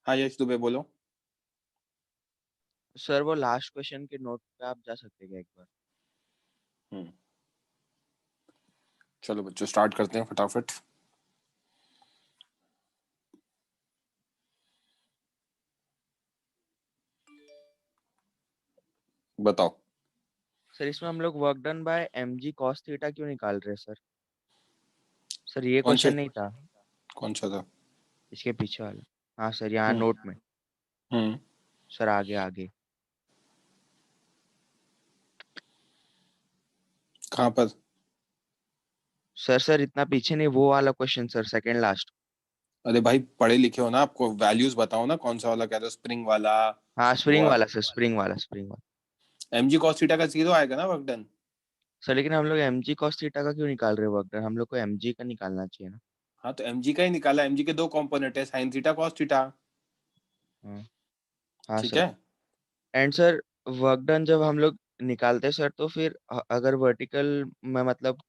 हाँ यश दुबे बोलो। सर वो लास्ट क्वेश्चन के नोट पे आप जा सकते हैं क्या एक बार? हम्म। चलो बच्चों स्टार्ट करते हैं फटाफट। बताओ। सर इसमें हम लोग work done bye mg cos theta क्यों निकाल रहे हैं सर? सर ये कौन क्वेश्चन से? नहीं था। कौन सा था? इसके पीछे वाला। हाँ सर, यहाँ हम्म। नोट में। हम्म। सर आगे आगे। कहाँ पर? सर इतना पीछे नहीं, वो वाला क्वेश्चन सर, सेकंड लास्ट। अरे भाई पढ़े लिखे हो ना, आपको वैल्यूज बताओ ना, कौन सा वाला कह रहे हो, स्प्रिंग वाला? हाँ वो स्प्रिंग वाला सर, स्प्रिंग वाला। एम जी कॉस थीटा का जीरो आएगा ना वर्क डन। सर लेकिन हम लोग mg cos थीटा का क्यों निकाल रहे हैं वर्क डन? हम लोग को mg का निकालना चाहिए ना। हाँ तो एम जी का ही निकाला, एम जी के दो कंपोनेंट है, साइन थीटा कॉस थीटा। हाँ। हाँ ठीक सर। है। एंड सर वर्क डन जब हम लोग निकालते हैं सर, तो फिर अगर वर्टिकल में मतलब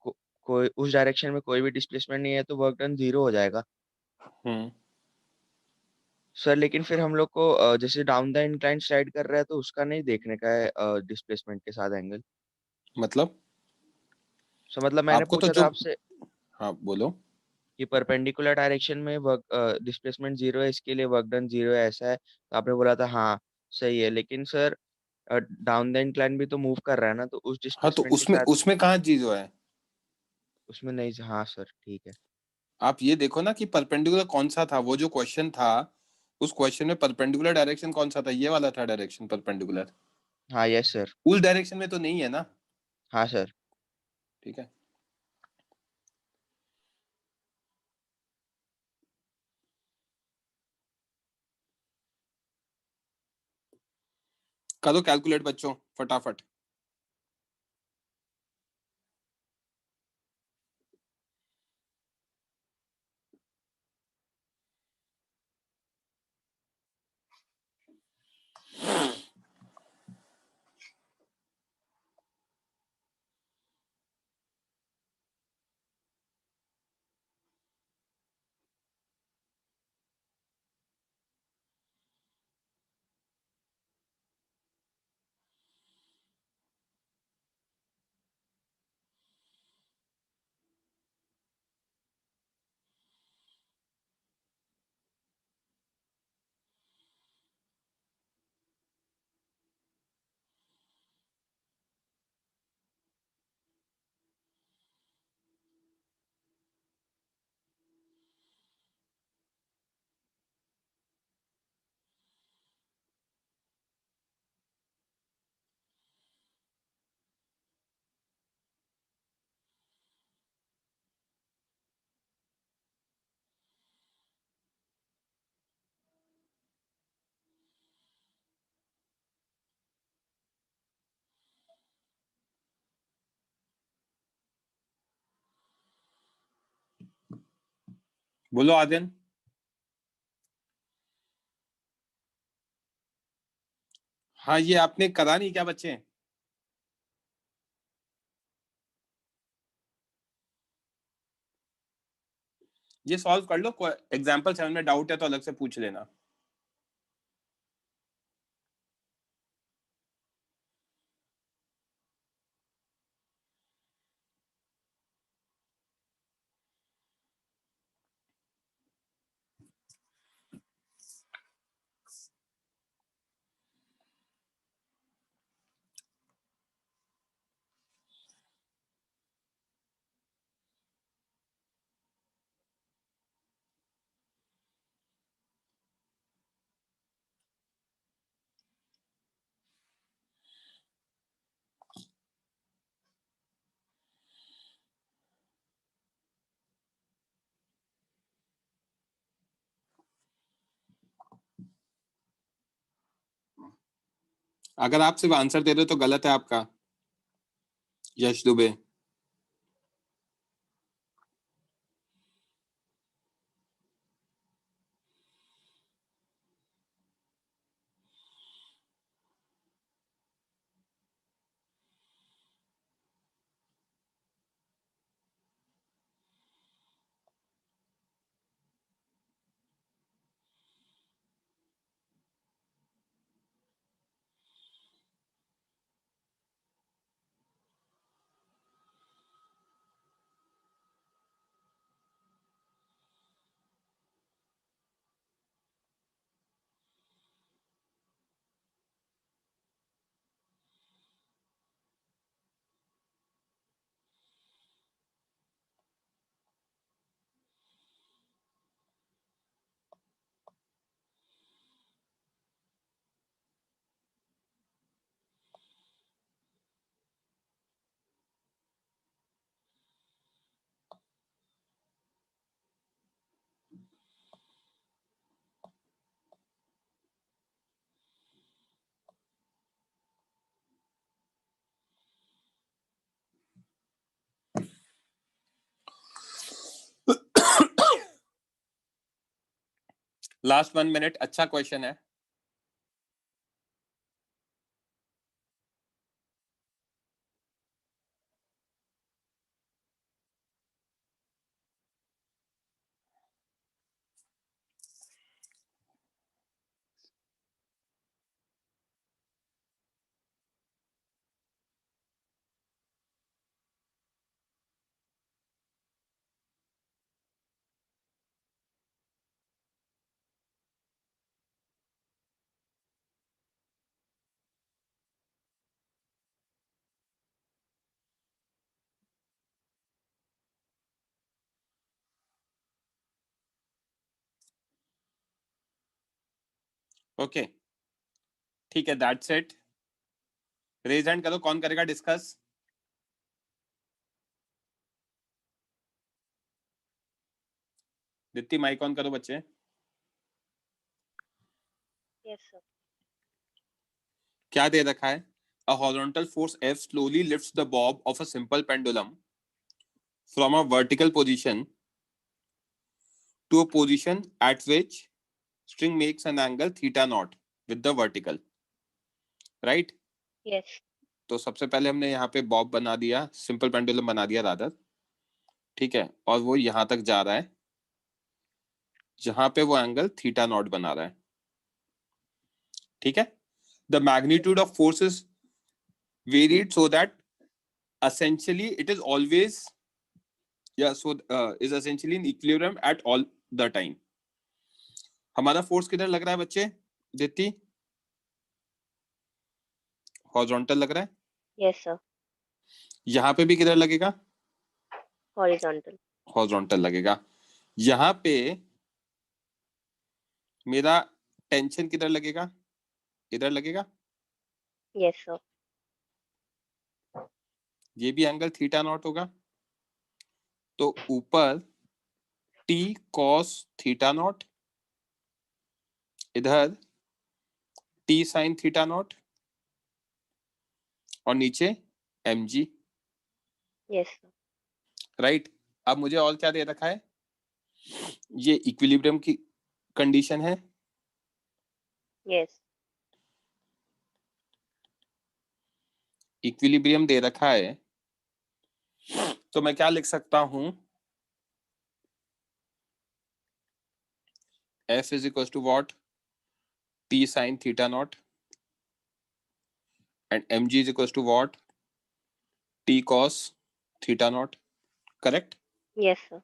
कोई उस डायरेक्शन में कोई भी डिस्प्लेसमेंट नहीं है तो वर्क डन जीरो हो जाएगा। हम्म। सर लेकिन फिर हम लोग को जैसे डाउन द इंक्लाइन स्लाइड कर रहा है तो उसका नहीं देखने का है डिस्प्लेसमेंट के साथ एंगल। मतलब सो मतलब मैंने आपको तो पूछा था जो, आपसे हाँ बोलो। कि परपेंडिकुलर डायरेक्शन में वर्क डिस्प्लेसमेंट जीरो है, इसके लिए वर्क डन जीरो है, ऐसा है, तो आपने बोला था हाँ सही है। लेकिन सर डाउन द इंक्लाइन भी तो मूव कर रहा है ना, तो उस हाँ तो डिस्प्लेसमेंट के उसमें साथ उसमें कहाँ जीरो है? उसमें नहीं। हाँ सर ठीक है। आप ये देखो ना कि परपेंडिकुलर कौन सा था, वो जो क्वेश्चन था उस क्वेश्चन में परपेंडिकुलर डायरेक्शन कौन सा था, ये वाला था डायरेक्शन परपेंडिकुलर। हाँ यस सर। उस डायरेक्शन में तो नहीं है ना। हाँ सर। ठीक है। करो कैलकुलेट बच्चों फटाफट। बोलो आर्यन। हाँ ये आपने करा नहीं क्या बच्चे? ये सॉल्व कर लो, एग्जाम्पल 7 में डाउट है तो अलग से पूछ लेना। अगर आप सिर्फ आंसर दे रहे हो तो गलत है आपका, यश दुबे। लास्ट 1 मिनट, अच्छा क्वेश्चन है। ओके ठीक है, दैट्स इट। रेज हैंड करो, कौन करेगा डिस्कस? दित्ती माइक ऑन करो बच्चे। Yes, sir. क्या दे रखा है? A horizontal force F slowly lifts the bob of a simple pendulum from a vertical position to a position at which string makes an angle theta naught with the vertical, right? Yes. तो सबसे पहले हमने यहाँ पे Bob बना दिया, simple pendulum बना दिया रादर, ठीक है, और वो यहाँ तक जा रहा है जहां पे वो एंगल थीटा नॉट बना रहा है, ठीक है। The magnitude of force is varied so that essentially it is always is essentially in equilibrium at all the time. हमारा फोर्स किधर लग रहा है बच्चे? दित्ती, हॉरिजॉन्टल लग रहा है। Yes, sir. यहाँ पे भी किधर लगेगा? Horizontal. हॉरिजॉन्टल लगेगा। यहाँ पे मेरा टेंशन किधर लगेगा? इधर लगेगा। Yes, sir. ये भी एंगल थीटा नॉट होगा, तो ऊपर t cos थीटा नॉट, इधर t sin थीटा नॉट, और नीचे mg, Yes, sir. राइट। अब मुझे और क्या दे रखा है? ये इक्विलिब्रियम की कंडीशन है, Yes. इक्विलिब्रियम दे रखा है, तो मैं क्या लिख सकता हूं? F is equals to what? T sin theta naught, and mg is equals to what? T cos theta naught, correct? Yes, sir.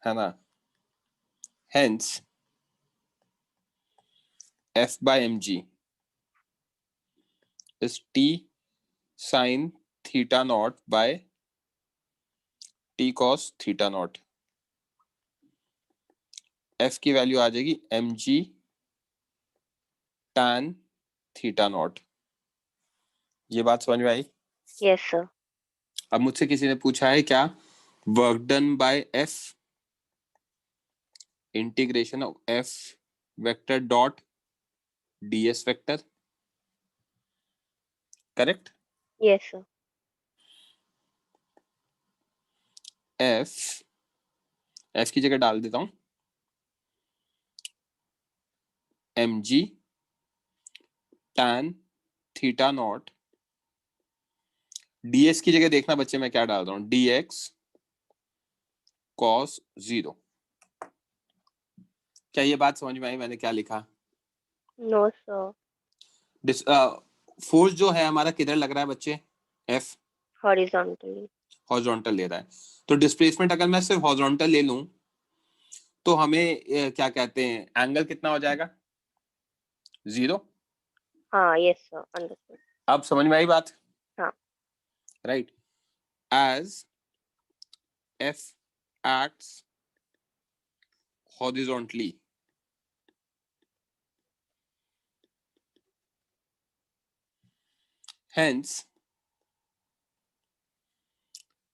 है ना? Hence F by mg is T sin theta naught by T cos theta naught. F की value आ जाएगी mg tan theta naught। ये बात समझ में आई? Yes, sir. अब मुझसे किसी ने पूछा है क्या? Work done by F integration of F vector dot ds vector, correct? Yes, sir. F की जगह डाल देता हूं mg tan theta naught, ds की जगह देखना बच्चे मैं क्या डाल रहा हूं, dx cos 0। क्या ये बात समझ में आई मैंने क्या लिखा? No, sir. फोर्स जो है हमारा किधर लग रहा है बच्चे? F Horizontally. हॉरिजॉन्टल ले रहा है, तो डिस्प्लेसमेंट अगर मैं सिर्फ हॉरिजॉन्टल ले लूं तो हमें क्या कहते हैं, एंगल कितना हो जाएगा? 0। हाँ, yes, sir. Understood. अब समझ में आई बात? हाँ. Right. As F acts horizontally, hence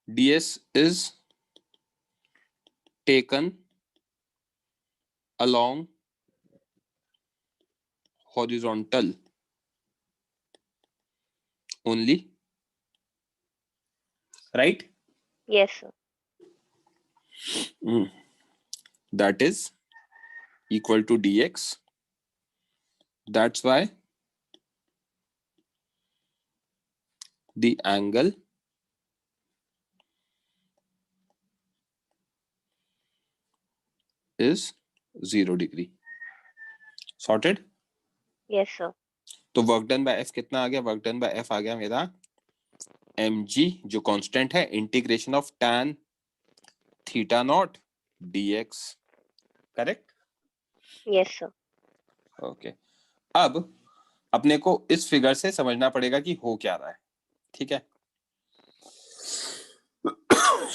ds is taken along horizontal only, right? Yes, sir. That is equal to dx. That's why the angle is 0 degree. Sorted? Yes, sir. तो work done bye F कितना आ गया? Work done bye F आ गया मेरा mg, जो constant है, integration of tan theta naught dx. Correct? Yes, sir. Okay. अब अपने को इस फिगर से समझना पड़ेगा कि हो क्या रहा है. ठीक है,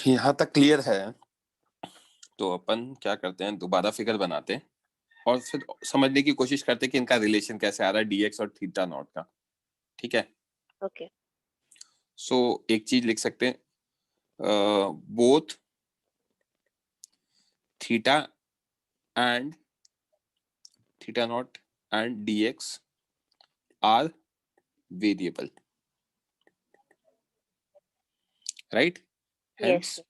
यहां तक क्लियर है. तो अपन क्या करते हैं, दोबारा फिगर बनाते हैं और फिर समझने की कोशिश करते हैं कि इनका रिलेशन कैसे आ रहा है dx और थीटा नॉट का. ठीक है. Okay. सो एक चीज लिख सकते हैं, both theta and theta naught and dx are variable, right? Hence Yes.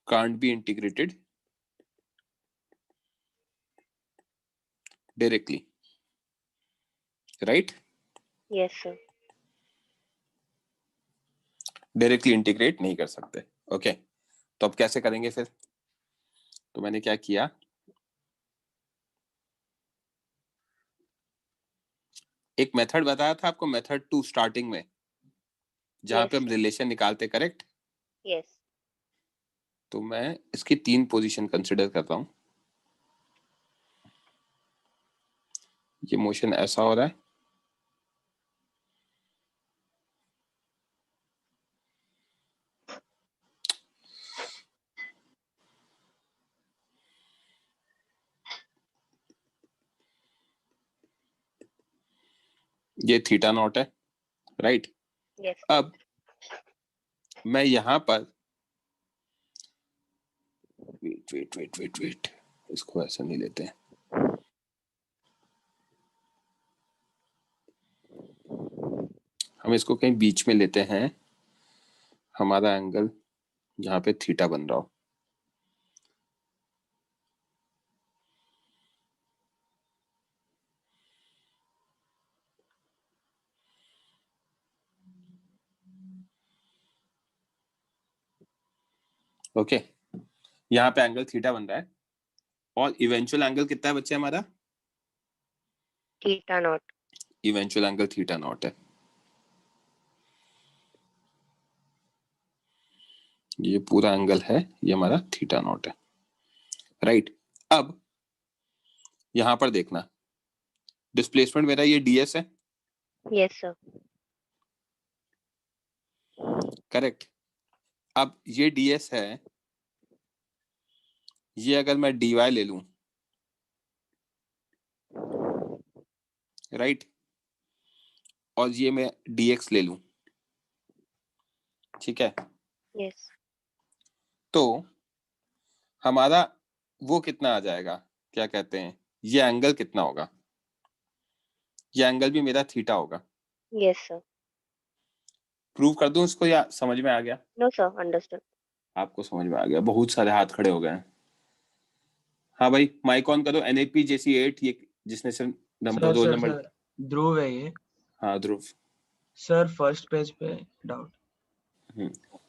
can't be integrated directly, right? Yes, sir. Directly integrate नहीं कर सकते. ओके, तो अब कैसे करेंगे फिर? तो मैंने क्या किया, एक मेथड बताया था आपको, मेथड 2 स्टार्टिंग में, जहां Yes, पे हम sir. रिलेशन निकालते. करेक्ट? Yes. तो मैं इसकी 3 पोजीशन कंसिडर कर रहा हूं. ये मोशन ऐसा हो रहा है, ये थीटा नॉट है, राइट? Yes. अब मैं यहां पर वेट, इसको ऐसा नहीं लेते हैं. हम इसको कहीं बीच में लेते हैं, हमारा एंगल जहां पे थीटा बन रहा हो. ओके, यहाँ पे एंगल थीटा बन रहा है और इवेंचुअल एंगल कितना है बच्चे हमारा? Theta naught. Eventual angle theta naught है. ये पूरा एंगल है, ये हमारा थीटा नॉट है, राइट? अब यहां पर देखना, डिस्प्लेसमेंट मेरा ये ds है. Yes, sir. करेक्ट? अब ये ds है, ये अगर मैं dy ले लूं, राइट, और ये मैं dx ले लूं, ठीक है, Yes. तो हमारा वो कितना आ जाएगा, क्या कहते हैं, ये एंगल कितना होगा? ये एंगल भी मेरा थीटा होगा. Yes, sir. प्रूव कर दूं इसको या समझ में आ गया? No, sir. Understood. आपको समझ में आ गया? बहुत सारे हाथ खड़े हो गए हैं. हाँ भाई, माइक ऑन करो. NAP जैसी 8, ये जिसने सिर्फ number, roll number. Sir Dhruv है ये. हाँ ध्रुव. सर फर्स्ट पेज पे डाउट.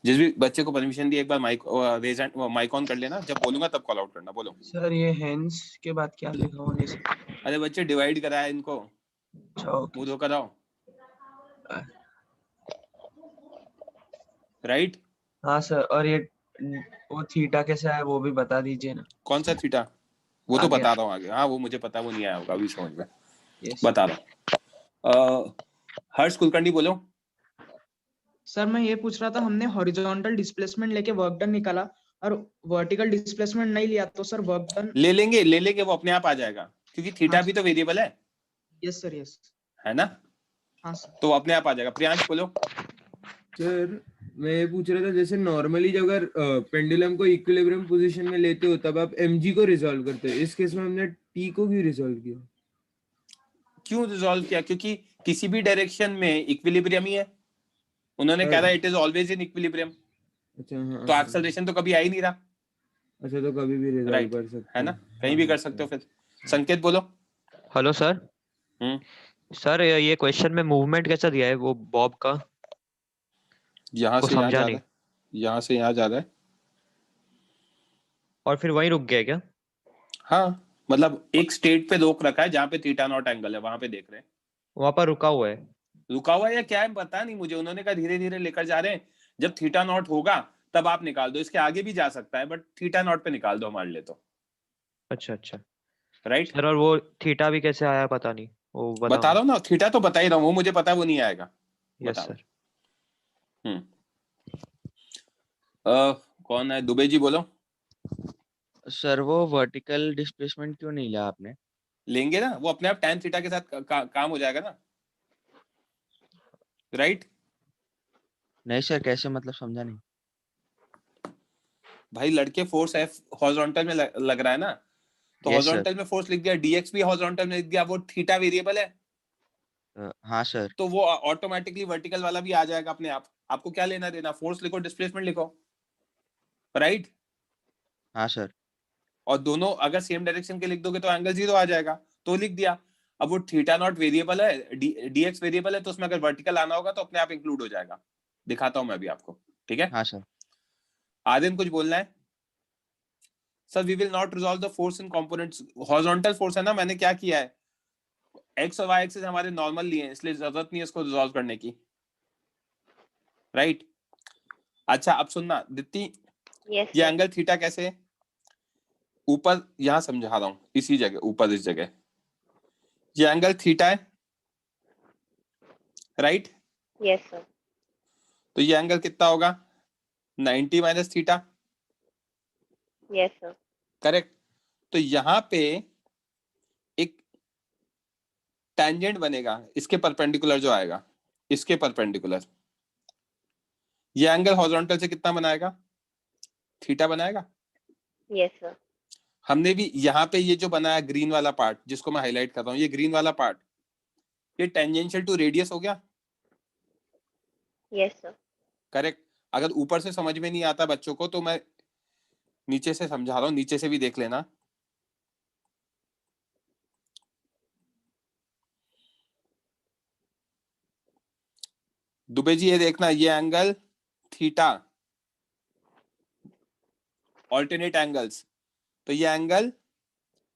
जिस भी बच्चे को परमिशन दी, एक बार mic raise and mic on कर लेना, जब बोलूंगा तब कॉल आउट करना. बोलो. सर ये हेंस के बाद क्या लिखा होने से? अरे बच्चे, डिवाइड करा है इनको, अच्छा ओके. मुंह धोकर आओ, राइट? हाँ सर, और ये वो थीटा कैसे आया वो भी बता दीजिए ना. कौन सा थीटा? वो तो आगे. बता रहा हूँ आगे. हाँ वो मुझे पता, वो नहीं आया होगा अभी समझ में. यस. बता रहा हूँ. हर्ष कुलकर्णी बोलो. सर मैं ये पूछ रहा था, हमने हॉरिजॉन्टल डिस्प्लेसमेंट लेके वर्क डन निकाला और वर्टिकल डिस्प्लेसमेंट नहीं लिया, तो सर वर्क डन ले लेंगे, वो अपने आप आ जाएगा, क्योंकि थीटा हाँ, भी तो वेरिएबल है. Yes sir. यस. है ना? हाँ सर. तो अपने आप आ जाएगा. प्रियांश बोलो. सर मैं ये पूछ रहा था, जैसे नॉर्मली जब अगर पेंडुलम को इक्विलिब्रियम पोजीशन में लेते हो तब आप mg को रिजॉल्व करते हो, इस केस में हमने t को क्यों रिजॉल्व किया? क्यों रिजॉल्व किया? क्योंकि किसी भी डायरेक्शन में इक्विलिब्रियम ही है. उन्होंने कहा था it is always in equilibrium. अच्छा हाँ. तो एक्सेलरेशन तो कभी आ ही नहीं रहा. अच्छा तो कभी भी रिजॉल्व Right, कर सकते है ना, हैं। कहीं भी कर सकते हो। फिर संकेत बोलो। Hello sir. हम्म सर ये क्वेश्चन में मूवमेंट कैसा दिया है वो बॉब का? यहाँ वो से यहाँ समझा जा नहीं। रहा है, यहाँ से यहाँ जा रहा है। और फिर वहीं रुक गया क्या? हाँ, मतलब एक स्टेट पे रोक रखा है जहाँ पे थीटा नॉट एंगल है, वहां पे देख रहे हैं। वहां पर रुका हुआ है? रुका हुआ है या क्या है पता नहीं मुझे, उन्होंने कहा धीरे धीरे लेकर जा रहे हैं, जब थीटा नॉट होगा तब आप निकाल दो। इसके आगे भी जा सकता है बट थीटा नॉट पे निकाल दो हमारे लिए तो। अच्छा अच्छा राइट, सर। और वो थीटा भी कैसे आया पता नहीं, वो बता बताओ। रहा हूँ ना, थीटा तो बता ही रहा हूँ, वो मुझे पता है वो नहीं आएगा। यस बता रहा सर। हूँ। कौन है, दुबे जी बोलो। सर वो वर्टिकल डिस्प्लेसमेंट क्यों नहीं लिया आपने? लेंगे ना, वो अपने आप tan थीटा के साथ काम हो जाएगा ना। राइट नहीं सर, कैसे, मतलब समझा नहीं। भाई, लड़के फोर्स एफ हॉरिजॉन्टल में लग रहा है ना, तो यस सर। हॉरिजॉन्टल में फोर्स लिख दिया, डीएक्स भी हॉरिजॉन्टल में लिख दिया, वो थीटा वेरिएबल है हाँ सर। तो वो ऑटोमेटिकली वर्टिकल वाला भी आ जाएगा अपने आप। आपको क्या लेना देना, फोर्स लिखो डिस्प्लेसमेंट लिखो। राइट, हाँ सर। और दोनों अगर सेम डायरेक्शन के लिख दोगे तो एंगल 0 आ जाएगा, तो लिख दिया। अब वो थीटा नॉट वेरिएबल है, डीएक्स वेरिएबल है, तो उसमें अगर वर्टिकल आना होगा तो अपने आप इंक्लूड हो जाएगा। दिखाता हूं मैं अभी आपको, ठीक है। हाँ सर। आदिन कुछ बोलना है? Sir we will not resolve the force in components, horizontal force है ना, मैंने क्या किया है, एक्स और वाई एक्सिस हमारे नॉर्मल लिए हैं, इसलिए जरूरत नहीं है इसको रिजॉल्व करने की। राइट, अच्छा अब सुनना दित्ती, Yes, ये sir. एंगल थीटा कैसे है, ऊपर यहां समझा रहा हूं, इसी जगह ऊपर इस जगह, ये एंगल थीटा है। Right, Yes, sir. तो ये एंगल कितना होगा, 90 minus theta. Yes, sir. Correct, तो यहां पे एक टेंजेंट बनेगा इसके परपेंडिकुलर जो आएगा, इसके परपेंडिकुलर, ये एंगल हॉरिजॉन्टल से कितना बनाएगा, थीटा बनाएगा। Yes, sir. हमने भी यहाँ पे ये जो बनाया ग्रीन वाला पार्ट, जिसको मैं हाईलाइट कर रहा हूँ, ये ग्रीन वाला पार्ट, ये टेंजेंशियल टू रेडियस हो गया। Yes, sir. करेक्ट, अगर ऊपर से समझ में नहीं आता बच्चों को तो मैं नीचे से समझा रहा हूँ, नीचे से भी देख लेना। दुबे जी ये देखना, ये एंगल थीटा, ऑल्टरनेट एंगल्स, तो ये एंगल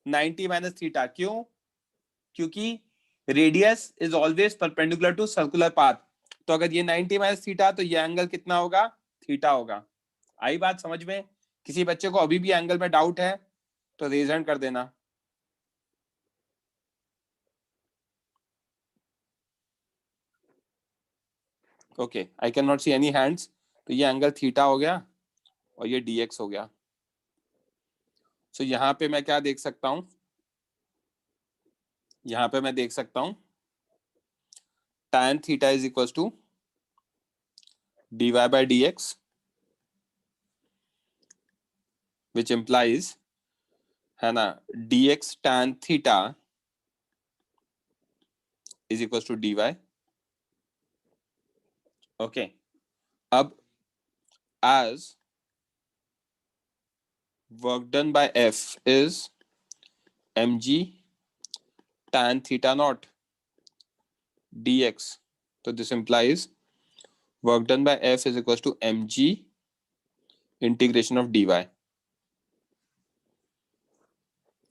90 माइनस थीटा, क्यों, क्योंकि radius is always perpendicular to circular path, तो अगर ये 90 माइनस थीटा तो ये एंगल कितना होगा, थीटा होगा। आई बात समझ में? किसी बच्चे को अभी भी एंगल में डाउट है तो रेज हैंड कर देना। Okay, I can not see any hands, तो ये एंगल थीटा हो गया और ये dx हो गया। सो यहाँ पे मैं क्या देख सकता हूँ, यहाँ पे मैं देख सकता हूँ tan theta is equal to dy by dx, which implies, है ना, dx tan theta is equals to dy। Okay, अब as work done by F is mg tan theta naught dx, so this implies work done by F is equals to mg integration of dy,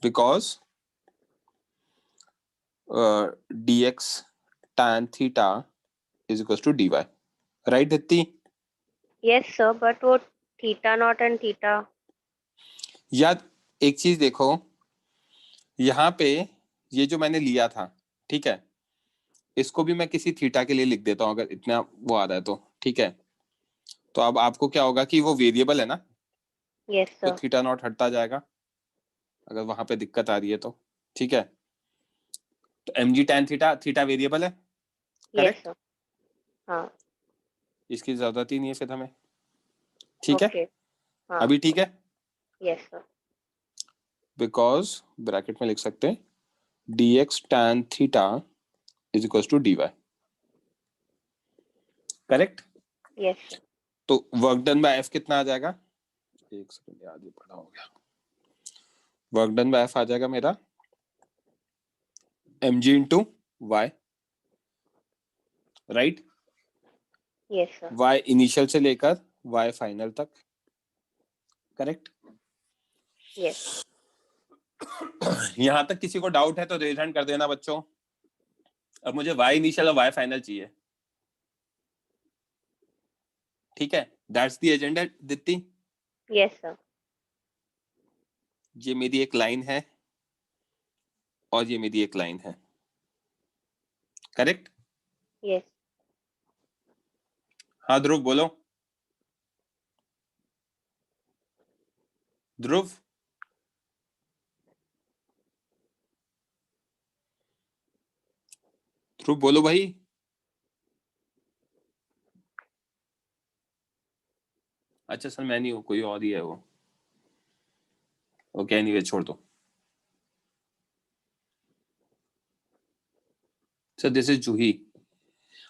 because dx tan theta is equals to dy, right Ditti? Yes, sir. But वो theta naught and theta. याद एक चीज देखो, यहाँ पे ये जो मैंने लिया था, ठीक है, इसको भी मैं किसी थीटा के लिए लिख देता हूँ अगर इतना वो आ रहा है तो, ठीक है। तो अब आपको क्या होगा कि वो वेरिएबल है ना, Yes, तो sir. थीटा नॉट हटता जाएगा अगर वहां पे दिक्कत आ रही है तो, ठीक है। तो mg tan theta, theta variable है, Yes, करेक्ट, sir. हाँ. इसकी जरूरत ही नहीं है फिर हमें, ठीक है। Okay. हाँ. अभी ठीक है, Yes, sir. बिकॉज ब्रैकेट में लिख सकते हैं dx tan theta is equal to dy, correct. Yes, sir. तो वर्क डन बाय f कितना आ जाएगा, एक सेकंड यार, ये बड़ा हो गया। वर्क डन बाय एफ आ जाएगा मेरा mg into y, right? Yes, sir. y initial से लेकर y फाइनल तक, करेक्ट? Yes. यहां तक किसी को डाउट है तो रेज हैंड कर देना बच्चों। अब मुझे y इनिशियल और y फाइनल चाहिए, ठीक है? That's the agenda Deepti. Yes, sir. ये मेरी एक लाइन है और ये मेरी एक लाइन है, करेक्ट? Yes. हाँ ध्रुव बोलो। ध्रुव, ध्रुव बोलो भाई। अच्छा सर मैं नहीं हूँ, कोई और ही है वो। ओके एनीवे छोड़ दो। सर दिस इज जूही।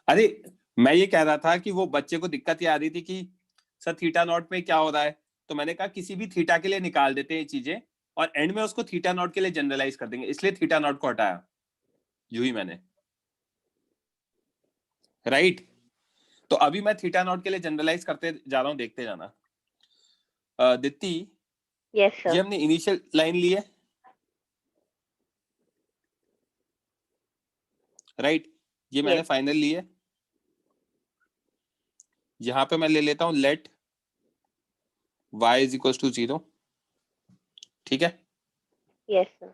अरे मैं ये कह रहा था कि वो बच्चे को दिक्कत ये आ रही थी कि सर थीटा नॉट में क्या हो रहा है, तो मैंने कहा किसी भी थीटा के लिए निकाल देते हैं ये चीजें और एंड में उसको थीटा नॉट के लिए जनरलाइज कर देंगे, इसलिए थीटा नॉट को हटाया जूही मैंने, राइट? तो अभी मैं थीटा नॉट के लिए जनरलाइज करते जा रहा हूं, देखते जाना। दित्ती, Yes, ये sir. हमने इनिशियल लाइन ली है, राइट? ये मैंने Yes. फाइनल ली है। यहां पे मैं ले लेता हूं let y is equal to 0, ठीक है? Yes, sir.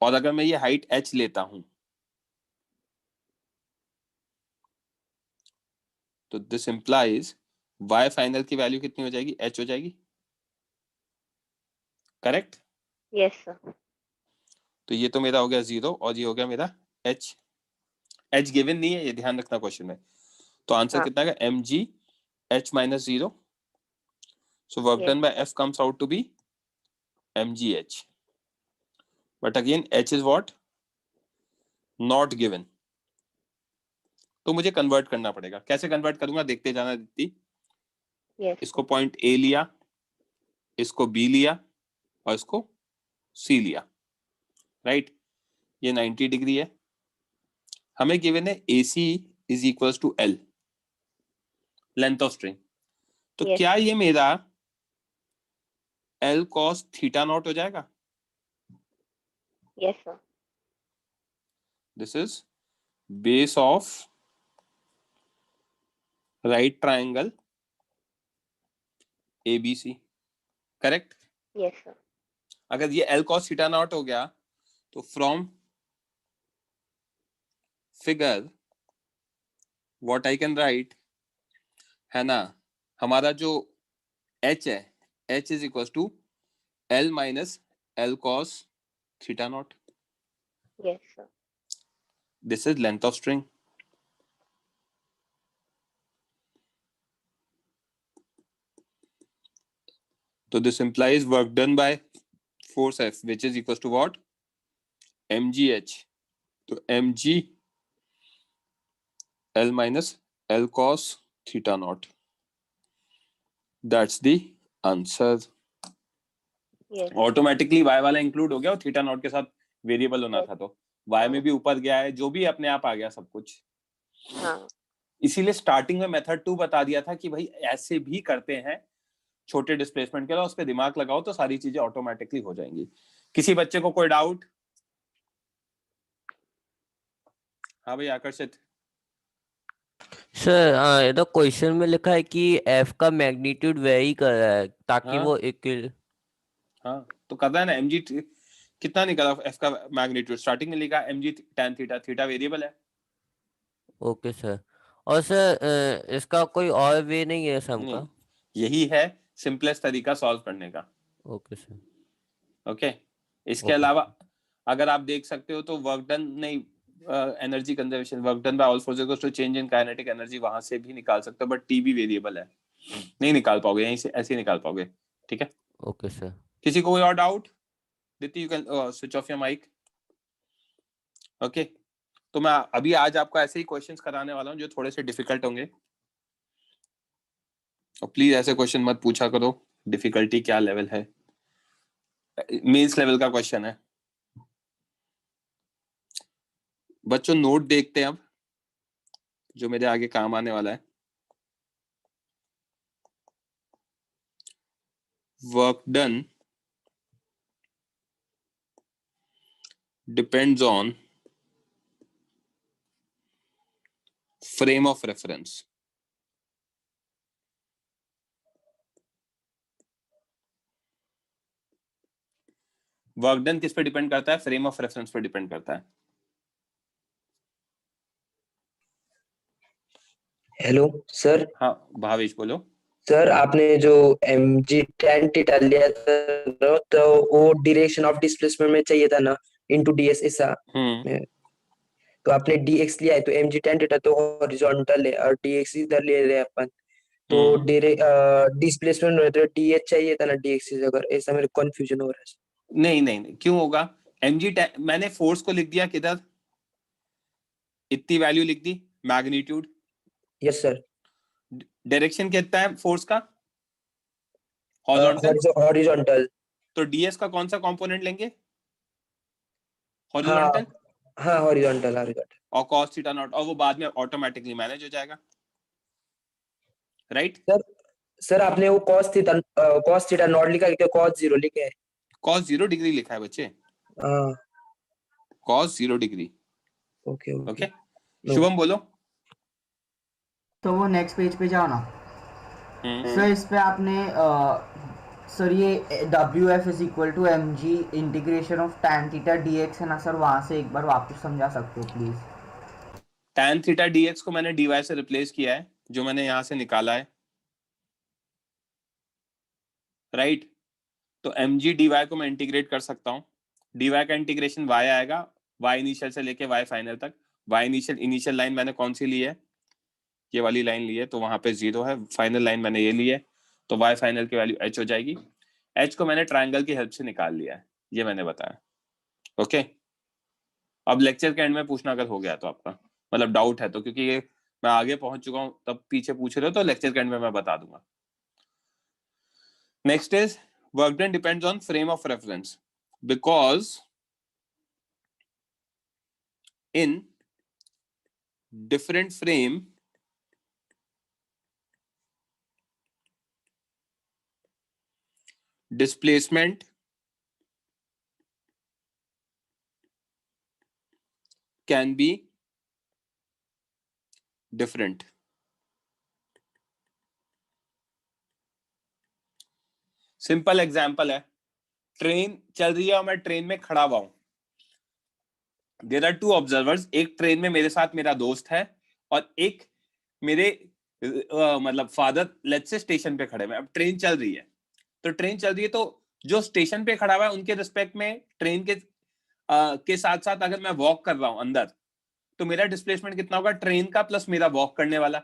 और अगर मैं ये हाइट h लेता हूं तो दिस इंप्लाइज y फाइनल की वैल्यू कितनी हो जाएगी? h हो जाएगी, करेक्ट? Yes, sir. तो ये तो मेरा हो गया 0 और ये हो गया मेरा h। h गिवन नहीं है, ये ध्यान रखना क्वेश्चन में। तो आंसर हाँ। कितना आएगा? mg h minus 0, so work Yes. done by f comes out to be mgh, but again h is what? Not given, तो मुझे कन्वर्ट करना पड़ेगा। कैसे कन्वर्ट करूंगा देखते जाना दीप्ति। Yes. इसको पॉइंट A लिया, इसको B लिया और इसको C लिया, राइट? ये 90 डिग्री है। हमें गिवन है AC is equals to L, length of string. तो Yes. क्या ये मेरा L cos थीटा नॉट हो जाएगा? Yes, sir. This is base of right triangle ABC, correct? Yes, sir. अगर ये L cos थीटा नॉट हो गया तो from figure what I can write है ना, हमारा जो H है, H is equal to L minus L cos theta naught. Yes, sir. This is length of string. तो this implies work done by force F which is equals to what? mgh, तो mg L minus L cos theta naught, that's the answer। Yes. Automatically y वाला include हो गया और theta naught के साथ variable होना था, तो y में भी ऊपर गया है, जो भी अपने आप आ गया सब कुछ। हाँ. इसीलिए स्टार्टिंग में मेथड 2 बता दिया था कि भाई ऐसे भी करते हैं छोटे डिस्प्लेसमेंट के लिए, उस पर दिमाग लगाओ तो सारी चीजें ऑटोमेटिकली हो जाएंगी। किसी बच्चे को कोई डाउट? हाँ भाई आकर्षित। सर ये तो क्वेश्चन में लिखा है कि एफ का मैग्नीट्यूड वेरी कर रहा है ताकि हाँ। वो एक हाँ तो करता है ना, mg कितना निकला f का मैग्नीट्यूड? स्टार्टिंग में लिखा mg tan theta, theta variable है। Okay sir. और सर इसका कोई और वे नहीं है सम का? नहीं, यही है सिंपलेस्ट तरीका सॉल्व करने का। Okay sir. ओके, इसके ओके। अलावा अगर आप देख सकते हो तो वर्क डन नहीं, energy conservation, work done by all forces to change in kinetic energy, वहां से भी निकाल सकते हो, बट टी भी वेरिएबल है, नहीं निकाल पाओगे, यहीं से ऐसे ही निकाल पाओगे, ठीक है? Okay sir. किसी को कोई और डाउट? दित्ती you can switch off your mic. Okay, तो मैं अभी आज आपको ऐसे ही क्वेश्चंस कराने वाला हूं जो थोड़े से डिफिकल्ट होंगे। और प्लीज ऐसे क्वेश्चन मत पूछा करो, डिफिकल्टी क्या लेवल है, मेंस लेवल का क्वेश्चन है। बच्चों नोट देखते हैं अब, जो मेरे आगे काम आने वाला है। Work done depends on frame of reference. Work done किस पे डिपेंड करता है? फ्रेम ऑफ रेफरेंस पे डिपेंड करता है। Hello sir. हाँ भावेश बोलो। सर आपने जो mg10 थीटा लिया था ना, तो वो डायरेक्शन ऑफ डिस्प्लेसमेंट में चाहिए था ना, इनटू ds ऐसा में। तो आपने dx लिया है, तो mg10 थीटा तो हॉरिजॉन्टल है और dx इधर ले रहे हैं अपन, तो डिस्प्लेसमेंट में तो dh चाहिए था ना dx की जगह, ऐसा मेरे कंफ्यूजन हो रहा है। नहीं नहीं नहीं, क्यों होगा? मैंने फोर्स को लिख दिया किधर, इतनी वैल्यू लिख दी, मैग्नीट्यूड। Yes sir. डायरेक्शन कितना है फोर्स का? हॉरिजॉन्टल। हॉरिजॉन्टल। तो ds का कौन सा कंपोनेंट लेंगे? हाँ हॉरिजॉन्टल। हाँ, हॉरिजॉन्टल हॉरिजॉन्टल। और cos थीटा नॉट, और वो बाद में ऑटोमेटिकली मैनेज हो जाएगा, राइट? सर आपने वो cos थीटा नॉट लिखा है क्या, cos 0 लिखा है? cos 0 डिग्री लिखा है बच्चे, हाँ cos 0 degree. Okay okay Shubham बोलो। तो वो नेक्स्ट पेज पे जाओ ना सर, इस पे आपने सर ये WF is equal to mg integration of tan theta dx है ना सर, वहां से एक बार वापस समझा सकते हो प्लीज? tan थीटा dx को मैंने dy से रिप्लेस किया है, जो मैंने यहां से निकाला है, राइट? तो mg dy को मैं इंटीग्रेट कर सकता हूँ। dy का इंटीग्रेशन y आएगा, y इनिशियल से लेके y फाइनल तक। y इनिशियल लाइन मैंने कौन सी ली है? ये वाली लाइन ली है, तो वहां पे 0 है। फाइनल लाइन मैंने ये ली है, तो y फाइनल की वैल्यू h हो जाएगी। h को मैंने ट्रायंगल की हेल्प से निकाल लिया है, ये मैंने बताया। ओके अब लेक्चर के एंड में पूछना अगर हो गया तो आपका मतलब डाउट है तो, क्योंकि ये मैं आगे पहुंच चुका हूं, तब पीछे पूछ रहे हो तो लेक्चर के एंड में मैं बता दूंगा। Next is work done depends on frame of reference because in different frame displacement can be different। Simple example है, ट्रेन चल रही है और मैं ट्रेन में खड़ा हुआ हूं। देयर आर टू ऑब्जर्वर्स, एक ट्रेन में मेरे साथ मेरा दोस्त है और एक मेरे मतलब फादर लेट्स से स्टेशन पे खड़े हैं। अब ट्रेन चल रही है, तो ट्रेन चल रही है तो जो स्टेशन पे खड़ा हुआ है उनके रिस्पेक्ट में ट्रेन के साथ साथ अगर मैं वॉक कर रहा हूं अंदर, तो मेरा डिस्प्लेसमेंट कितना होगा? ट्रेन का प्लस मेरा वॉक करने वाला।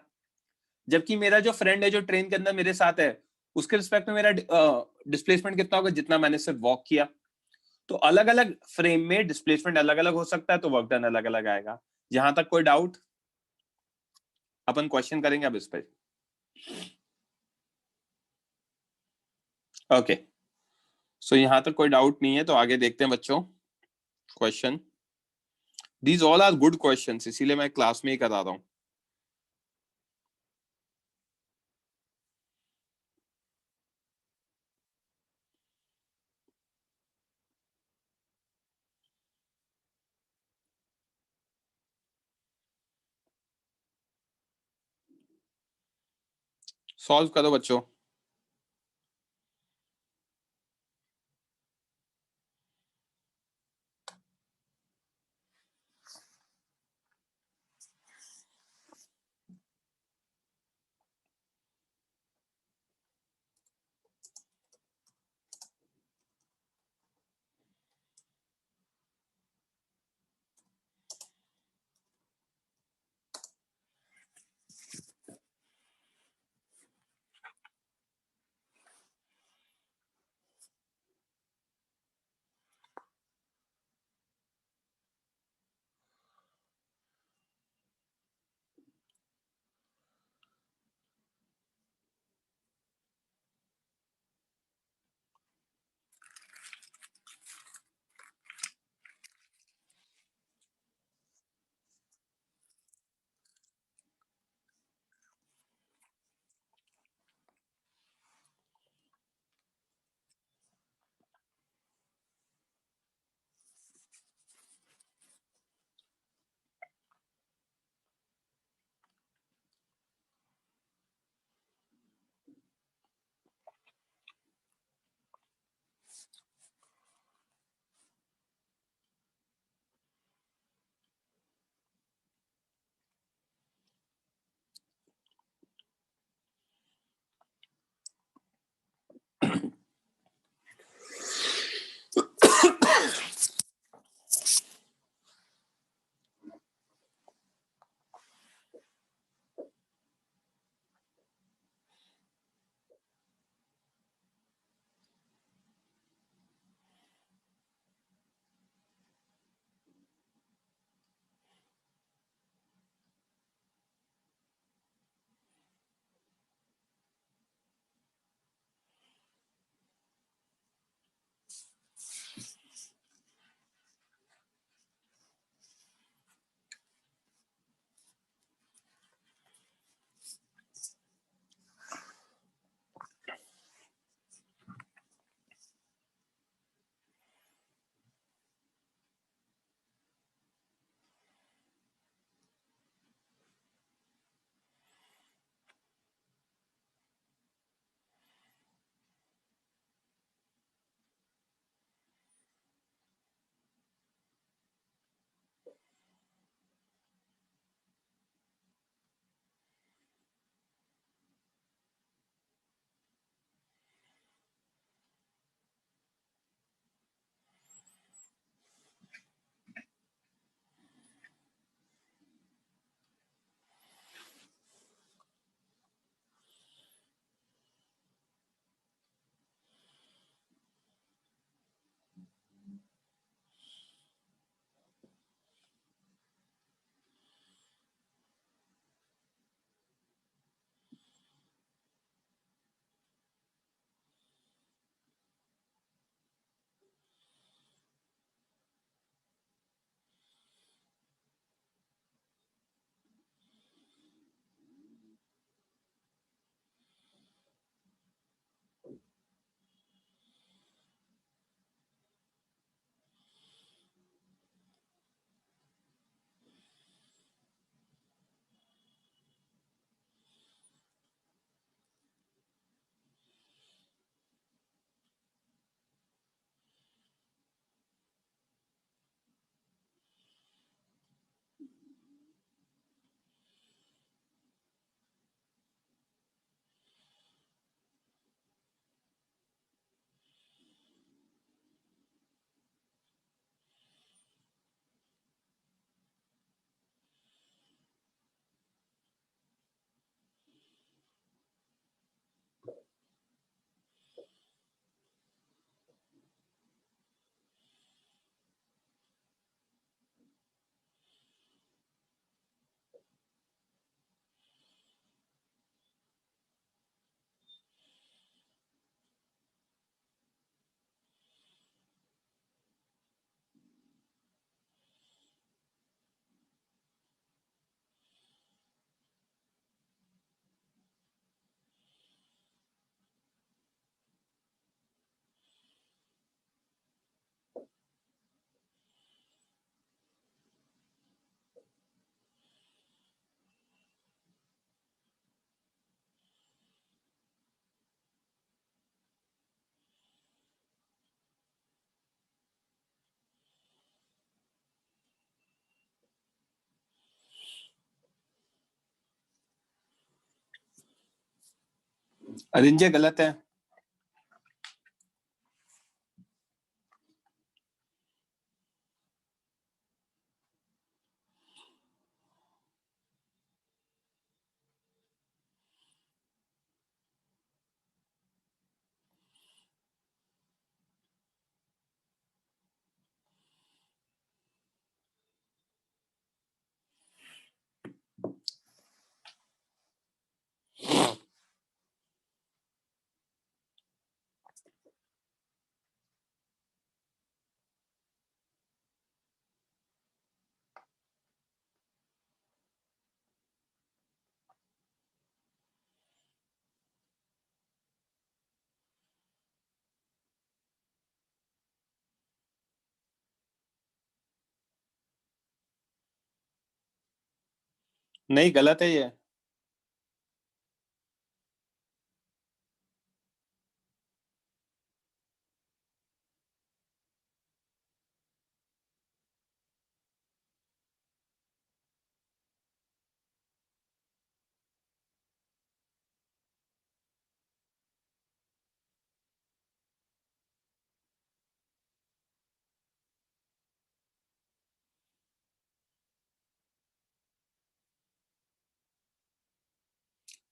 जबकि मेरा जो फ्रेंड है जो ट्रेन के अंदर मेरे साथ है, उसके रिस्पेक्ट में मेरा डिस्प्लेसमेंट कितना होगा? जितना मैंने सिर्फ वॉक किया। तो अलग अलग फ्रेम में डिस्प्लेसमेंट अलग अलग हो सकता है, तो वर्क डन अलग अलग आएगा। जहां तक कोई डाउट, अपन क्वेश्चन करेंगे अब इस पर। ओके सो यहां तक कोई डाउट नहीं है, तो आगे देखते हैं बच्चों question. These all are good question, इसीलिए मैं क्लास में ही करा रहा हूं। सॉल्व करो बच्चों। अरिंजे गलत है। नहीं, गलत है ये।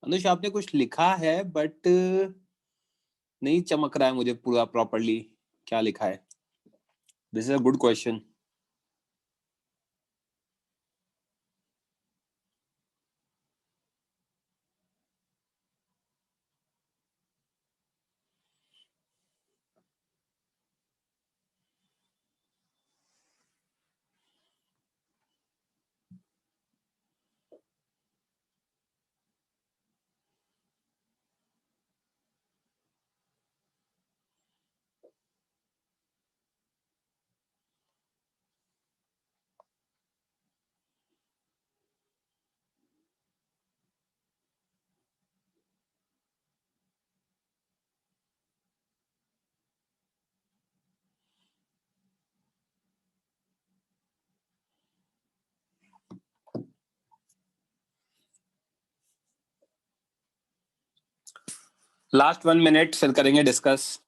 अनुष, आपने कुछ लिखा है बट नहीं चमक रहा है मुझे पूरा प्रॉपरली। क्या लिखा है? This is a good question. Last 1 minute फिर करेंगे डिस्कस।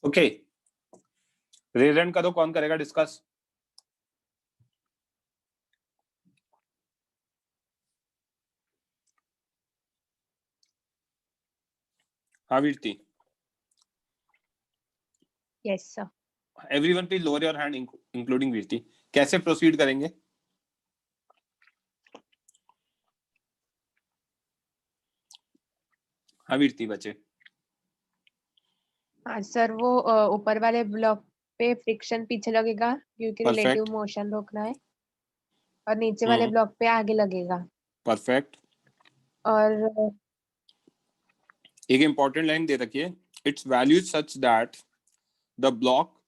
ओके, रीरन करो। कौन करेगा डिस्कस? हाँ Veerti. Yes, sir. Everyone please lower your hand including Veerti. कैसे प्रोसीड करेंगे? हाँ वीरती बचे। हाँ सर, वो ऊपर वाले ब्लॉक पे फ्रिक्शन पीछे लगेगा क्योंकि रिलेटिव परफेक्ट। मोशन रोकना है, और नीचे वाले ब्लॉक पे आगे लगेगा। परफेक्ट। और एक इंपॉर्टेंट लाइन दे रखी है, its value such that the block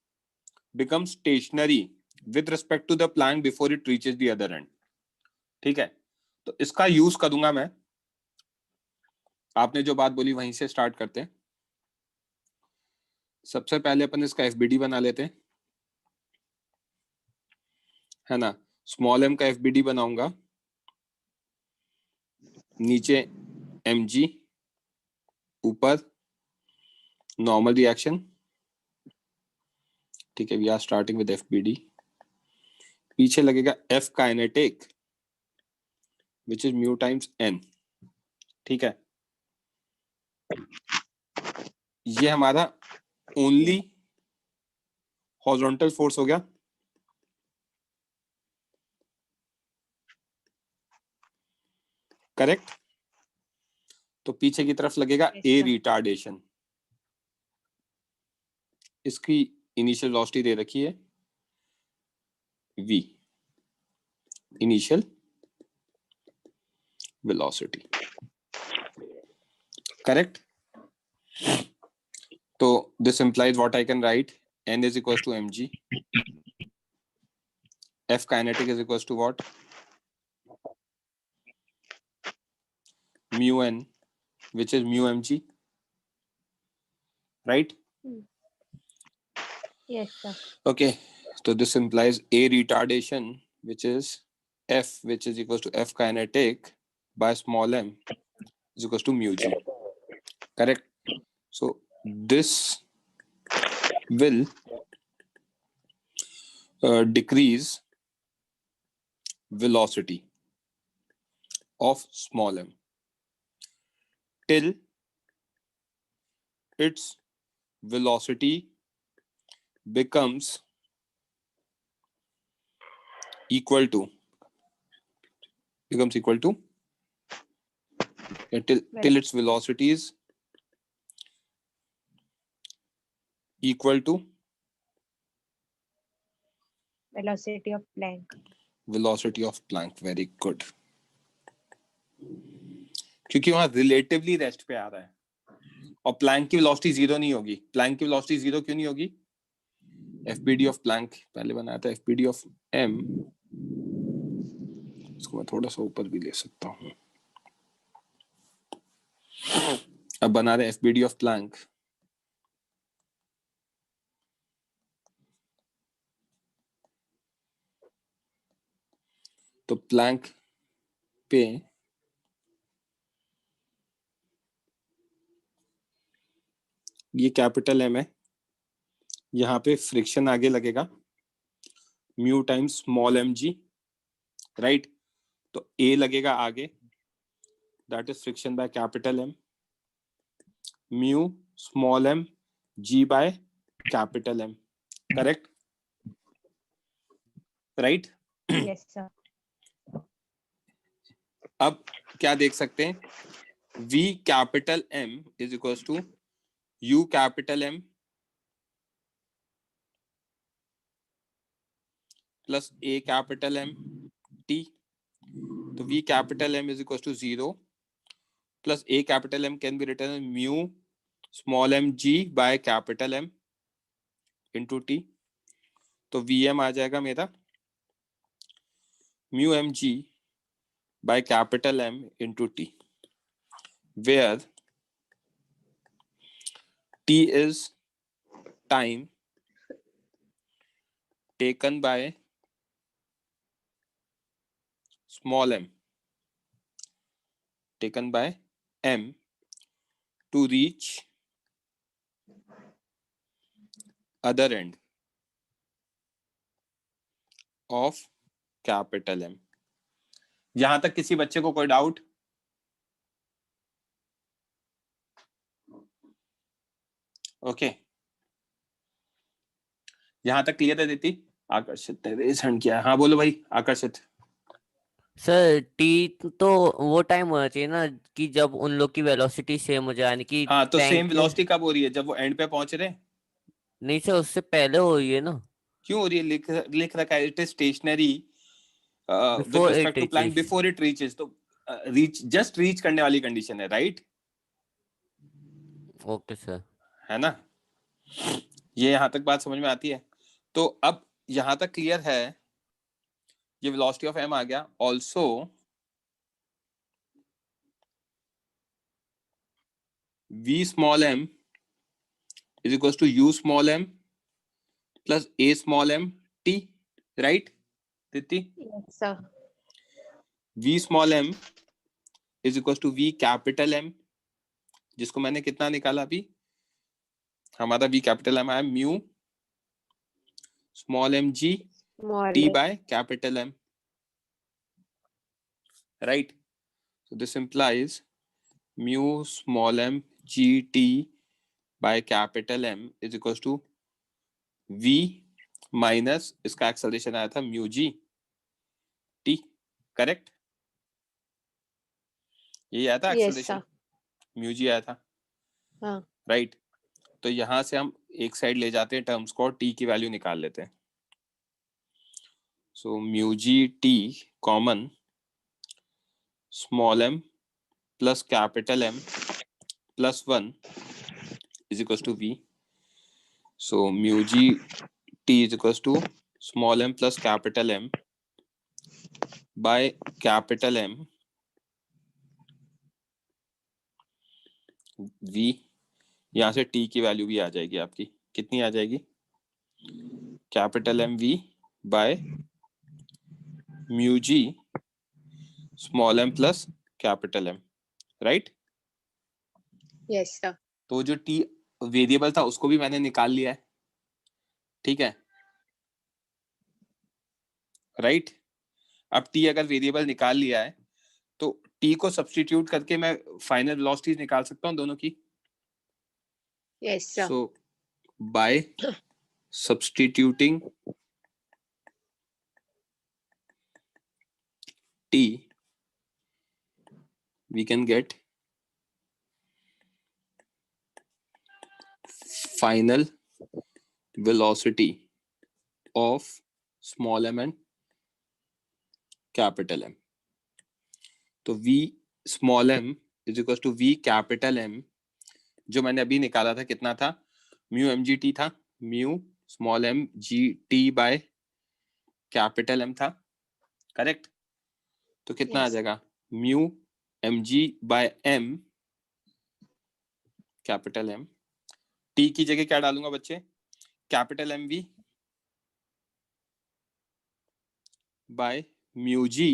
become stationary with respect to the plank before it reaches the other end. ठीक है, तो इसका यूज करूंगा मैं। आपने जो बात बोली वहीं से स्टार्ट करते हैं। सबसे पहले अपन इसका एफबीडी बना लेते हैं, है ना। स्मॉल एम का एफबीडी बनाऊंगा, नीचे mg, ऊपर नॉर्मल रिएक्शन। ठीक है, we are starting with FBD. पीछे लगेगा F kinetic which is mu times n। ठीक है, ये हमारा ओनली हॉरिजॉन्टल फोर्स हो गया। करेक्ट। तो पीछे की तरफ लगेगा ए रिटार्डेशन। इसकी इनिशियल वेलोसिटी दे रखी है v, इनिशियल वेलोसिटी। करेक्ट। तो this implies what I can write, n is equals to mg, f kinetic is equals to what, mu n, which is mu mg, right? Yes, sir. Okay, so this implies a retardation, which is f, which is equals to f kinetic by small m is equals to mu g. Correct. So this will decrease velocity of small m till its velocity becomes equal to till its velocity is equal to velocity of Planck. velocity of Planck. Very good. क्योंकि वहां relatively rest पे आ रहा है और Planck की velocity zero नहीं होगी। Planck की वेलोसिटी जीरो क्यों नहीं होगी? एफबीडी ऑफ प्लैंक पहले बनाया था, एफबीडी ऑफ एम, इसको मैं थोड़ा सा ऊपर भी ले सकता हूँ। अब बना रहे एफबीडी ऑफ प्लैंक। तो प्लैंक पे ये कैपिटल एम है, यहाँ पे फ्रिक्शन आगे लगेगा mu times small M G, right. तो ए लगेगा आगे, that is friction by capital M, mu small M G by capital M. Correct, right. Yes, sir. अब क्या देख सकते हैं, V capital M is equal to U capital M plus A capital M T। तो V capital M is equal to 0 plus A capital M can be written mu small m G bye capital M into T। तो Vm आ जाएगा मेरा mu m G by capital M into T, where T is time taken by small m, taken by M to reach other end of capital M. यहां तक किसी बच्चे को कोई doubt? Okay, यहां तक क्लियर है दीदी? आकर्षित हैंड किया। हाँ बोलो भाई आकर्षित। सर टी तो वो टाइम होना चाहिए ना कि जब उन लोग की वेलोसिटी सेम हो जाए, यानी कि हाँ, तो टैंक सेम के- वेलोसिटी कब हो रही है? जब वो एंड पे पहुंच रहे। नहीं सर, उससे पहले हो रही है ना। क्यों हो रही है? लिख रखा है it is stationary with Before it respect to plank reaches. before it reaches। तो जस्ट रीच करने वाली कंडीशन है, राइट? Okay sir. है ना, ये यहां तक बात समझ में आती है? तो अब यहां तक क्लियर है, ये वेलोसिटी ऑफ m आ गया। Also v small m is equal to u small m plus a small m t, right Deepti? Yes, sir. v small m is equal to v capital M, जिसको मैंने कितना निकाला अभी, हमारा v कैपिटल M आया mu small m g More t less. by capital M, right? So this implies mu small m g t by capital M is equals to v minus इसका acceleration आया था mu G T, correct? ये आया था Yes, acceleration, sir. Mu G आया था, हाँ. Right? तो यहां से हम एक साइड ले जाते हैं टर्म्स को और टी की वैल्यू निकाल लेते हैं। So mu G T common small m plus capital M plus 1 is equals to v. So mu g t is equals to small m plus capital M by capital M v। यहाँ से t की value भी आ जाएगी आपकी, कितनी आ जाएगी? Capital M v by mu g small m plus capital M, right? Yes, sir. तो जो t वेरिएबल था उसको भी मैंने निकाल लिया है, ठीक है, राइट? अब t अगर वेरिएबल निकाल लिया है तो t को सब्स्टिट्यूट करके मैं फाइनल वेलोसिटीज निकाल सकता हूँ दोनों की। Yes, sir. So bye substituting t we can get final velocity of small m and capital M. तो v small m is equals to v capital M, जो मैंने अभी निकाला था कितना था? म्यू एम जी टी था, mu small m G T by capital M था, करेक्ट? तो कितना आ Yes. जाएगा? Mu M G by m capital M, t की जगह क्या डालूंगा बच्चे? Capital M V by mu G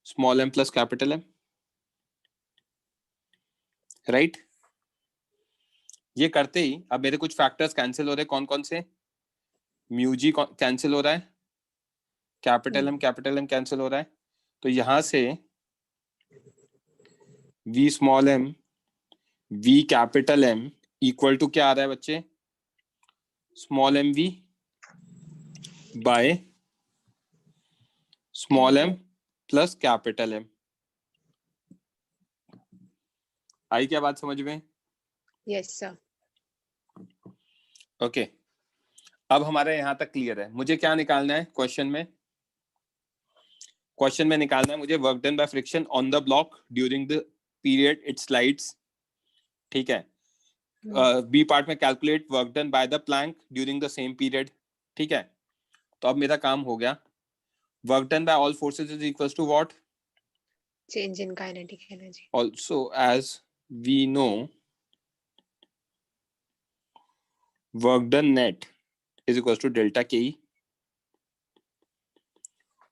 small m plus capital M, right? ये करते ही अब मेरे कुछ फैक्टर्स कैंसिल हो रहे हैं, कौन कौन से? म्यू जी कैंसिल हो रहा है, कैपिटल M कैंसिल हो रहा है, तो यहां से v small m v capital M equal to क्या आ रहा है बच्चे? Small m v by small m plus capital M। आई क्या बात समझ में? Yes, sir. ओके, अब हमारे यहां तक क्लियर है। मुझे क्या निकालना है क्वेश्चन में? क्वेश्चन में निकालना है मुझे work done by friction on the block during the period it slides, ठीक है? बी पार्ट में calculate work done by the plank during the same period, ठीक है? तो अब मेरा काम हो गया। Work done by all forces is equals to what? Change in kinetic energy. Also as we know, work done net is equals to delta ke.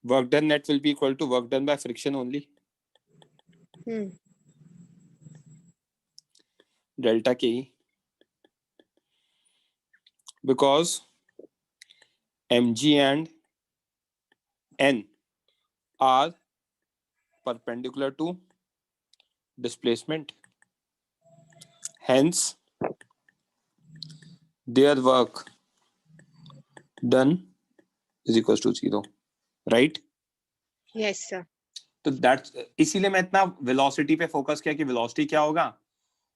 Work done net will be equal to work done by friction only, delta ke, because mg and n are perpendicular to displacement, hence their work done is equals to 0, right? Yes, sir. तो that's, इसीलिए मैं इतना velocity पे focus किया कि velocity क्या होगा,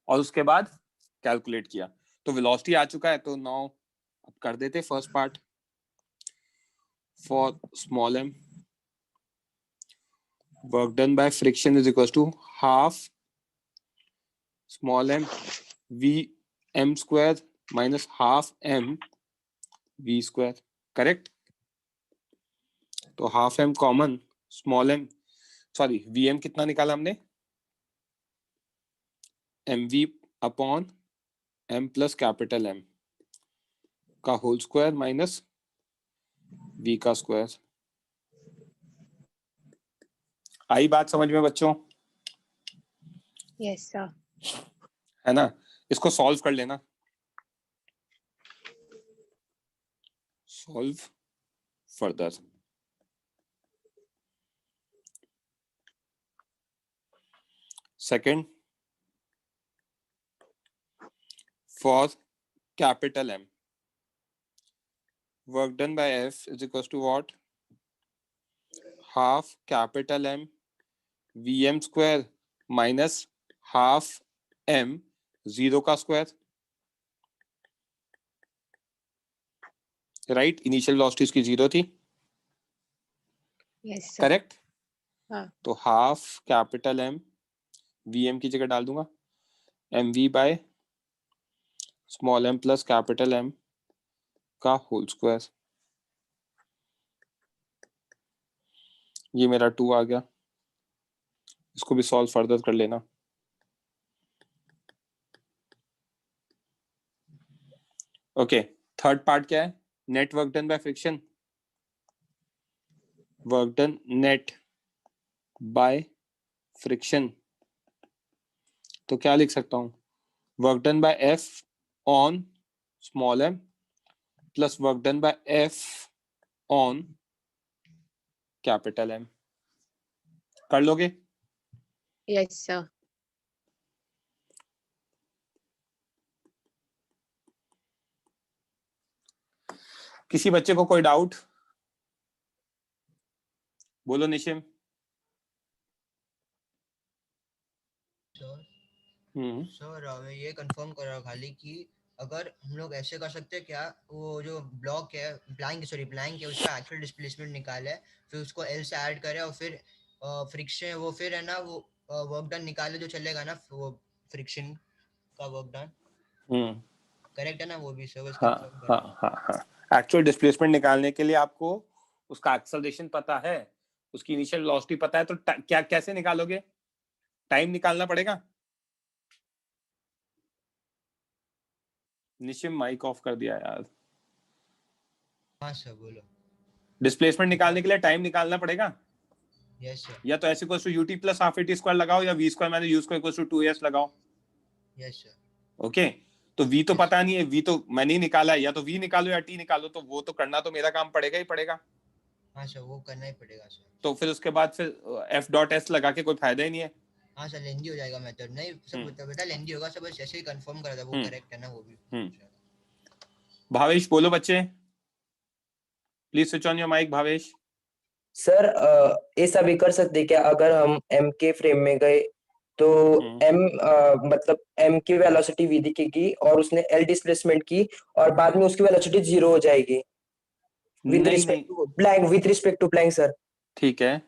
और उसके बाद कैलकुलेट किया। तो वेलोसिटी आ चुका है, तो नाउ अब कर देते first part. For small m work done by friction is equal to half small m v m square minus half m v square, correct? तो half m common, small m, sorry vm कितना निकाला हमने, mv upon m plus capital M का whole square minus v का square. आई बात समझ में बच्चों? Yes sir. है ना? इसको सॉल्व कर लेना, solve further. Second, for capital M, work done by F is equals to what? Half capital M Vm square minus half M 0 का स्क्वायर, राइट? इनिशियल वेलोसिटी इसकी 0 थी, यस सर। करेक्ट? हाँ। तो हाफ कैपिटल M Vm की जगह डाल दूंगा mv bye small m plus capital M का होल स्क्वायर। ये मेरा 2 आ गया, इसको भी सॉल्व फर्दर कर लेना। ओके, थर्ड पार्ट क्या है? Net work done by friction, work done net by friction, तो क्या लिख सकता हूं? Work done by F on small m plus work done by F on capital M। कर लोगे? Yes sir. किसी बच्चे को कोई डाउट? बोलो निशिम। सर मैं ये कंफर्म कर रहा हूँ खाली कि अगर हम लोग ऐसे कर सकते हैं क्या, वो जो ब्लॉक है प्लैंक है उसका एक्चुअल डिस्प्लेसमेंट निकाले, फिर उसको एल से ऐड करे और फिर फ्रिक्शन वो फिर है ना वो वर्क डन निकाले जो चलेगा ना, वो फ्रिक्शन का वर्क डन करेक्ट है ना? वो भी सर बस कंफर्म कर रहा हूँ। हाँ। एक्चुअल डिस्प्लेसमेंट निकालने के लिए आपको उसका एक्सेलरेशन पता है, उसकी इनिशियल वेलोसिटी पता है, तो क्या कैसे निकालोगे? टाइम निकालना पड़ेगा। निशिम माइक ऑफ कर दिया यार। हाँ सर बोलो। डिस्प्लेसमेंट निकालने के लिए टाइम निकालना पड़ेगा। Yes sir. या तो s equals to ut plus half at square लगाओ, या v square minus u square equals to 2s लगाओ। Yes sir. ओके, तो v तो पता नहीं है, v तो मैंने ही निकाला है, या तो v निकालो या t निकालो, तो वो तो करना तो मेरा काम पड़ेगा ही पड़ेगा। हाँ सर वो करना ही पड़ेगा सर। तो फिर उसके बाद फिर f.s लगा के कोई फायदा ही नहीं है। हाँ सर लेंदी हो जाएगा मेथड, नहीं सब बेटा लेंदी होगा, सब बस ऐसे ही कंफर्म करा था वो करेक्ट है ना वो भी। भावेश बोलो बच्चे, please switch on your mic Bhavesh. Sir ऐसा भी कर सकते क्या, अगर हम m के फ्रेम में गए तो m मतलब m की वेलोसिटी v दिखेगी और उसने l डिस्प्लेसमेंट की और बाद में उसकी वेलोसिटी 0 हो जाएगी with respect to plank sir. ठीक है।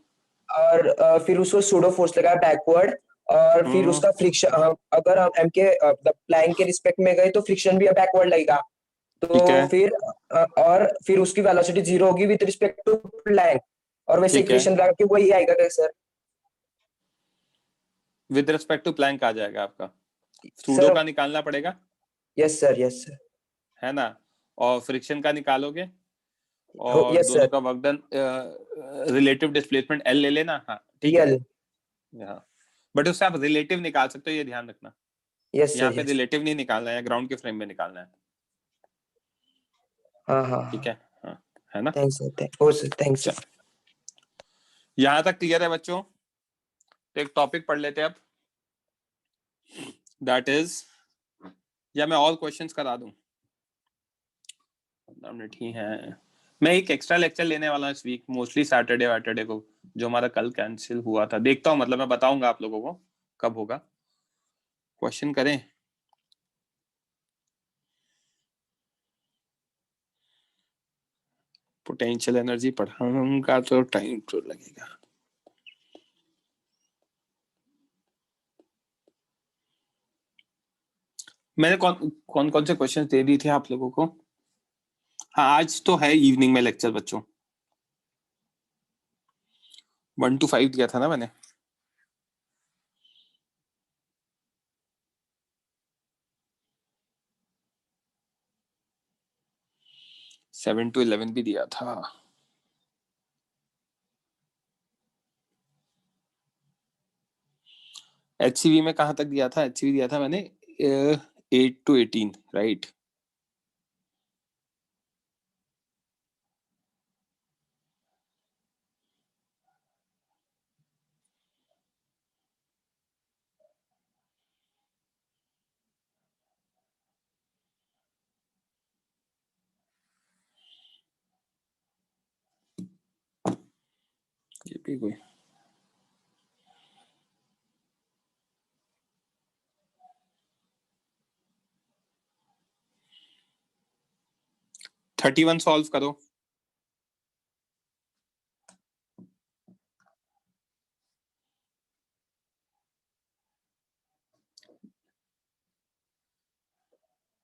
और फिर उसको सूडो फोर्स लगाया बैकवर्ड, और फिर उसका फ्रिक्शन, अगर हम m के प्लैंक के रिस्पेक्ट में गए तो फ्रिक्शन भी बैकवर्ड लगेगा, तो फिर उसकी वेलोसिटी 0 होगी विद रिस्पेक्ट टू प्लैंक, और वैसे इक्वेशन लगा के वही आएगा क्या sir? With respect to plank आ जाएगा आपका, सूडो का निकालना पड़ेगा। Yes sir. है ना, और फ्रिक्शन का निकालोगे और दोनों का work done relative displacement L ले लेना। हाँ ठीक है। हाँ, बट उससे आप रिलेटिव निकाल सकते हो, ये ध्यान रखना। यहाँ पे रिलेटिव नहीं निकालना है, ग्राउंड के फ्रेम में निकालना है। हाँ ठीक है। हाँ, है ना? Thanks sir. यहाँ तक क्लियर है बच्चों? तो एक टॉपिक पढ़ लेते हैं अब, दैट इज, या मैं ऑल क्वेश्चंस करा दूं? 15 मिनट ही है। मैं एक एक्स्ट्रा लेक्चर लेने वाला हूँ इस वीक, मोस्टली सैटरडे को, जो हमारा कल कैंसिल हुआ था। देखता हूँ, मतलब मैं बताऊंगा आप लोगों को कब होगा। क्वेश्चन करें? पोटेंशियल एनर्जी पढ़ाऊंगा तो टाइम तो लगेगा। मैंने कौन कौन से क्वेश्चन दे दिए थे आप लोगों को? हाँ, आज तो है इवनिंग में लेक्चर बच्चों। 1 to 5 दिया था ना मैंने। सेवन to 11 भी दिया था। HCV में कहाँ तक दिया था? HCV दिया था मैंने 8 to 18, राइट? ये भी कोई 31 सॉल्व करो।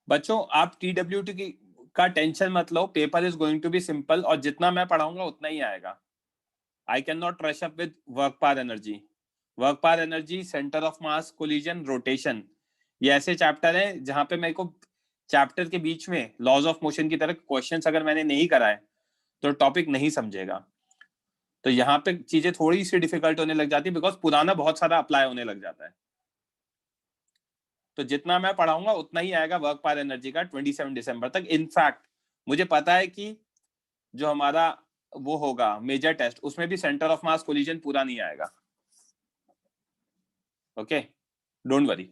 बच्चों आप TWT की का टेंशन मत लो, paper is going to be simple, और जितना मैं पढ़ाऊंगा उतना ही आएगा। I can not rush up with work power energy. Work power energy, centre of mass, collision, rotation, ये ऐसे चैप्टर हैं जहां पे मेरे को चैप्टर के बीच में लॉज ऑफ मोशन की तरह क्वेश्चंस अगर मैंने नहीं कराए तो टॉपिक नहीं समझेगा। तो यहाँ पे चीजें थोड़ी सी डिफिकल्ट होने लग जाती है बिकॉज पुराना बहुत सारा अप्लाई होने लग जाता है। तो जितना मैं पढ़ाऊंगा उतना ही आएगा वर्क पावर एनर्जी का 27 दिसंबर तक। इनफैक्ट मुझे पता है कि जो हमारा वो होगा मेजर टेस्ट, उसमें भी सेंटर ऑफ मास कोलिजन पूरा नहीं आएगा। Okay, don't worry.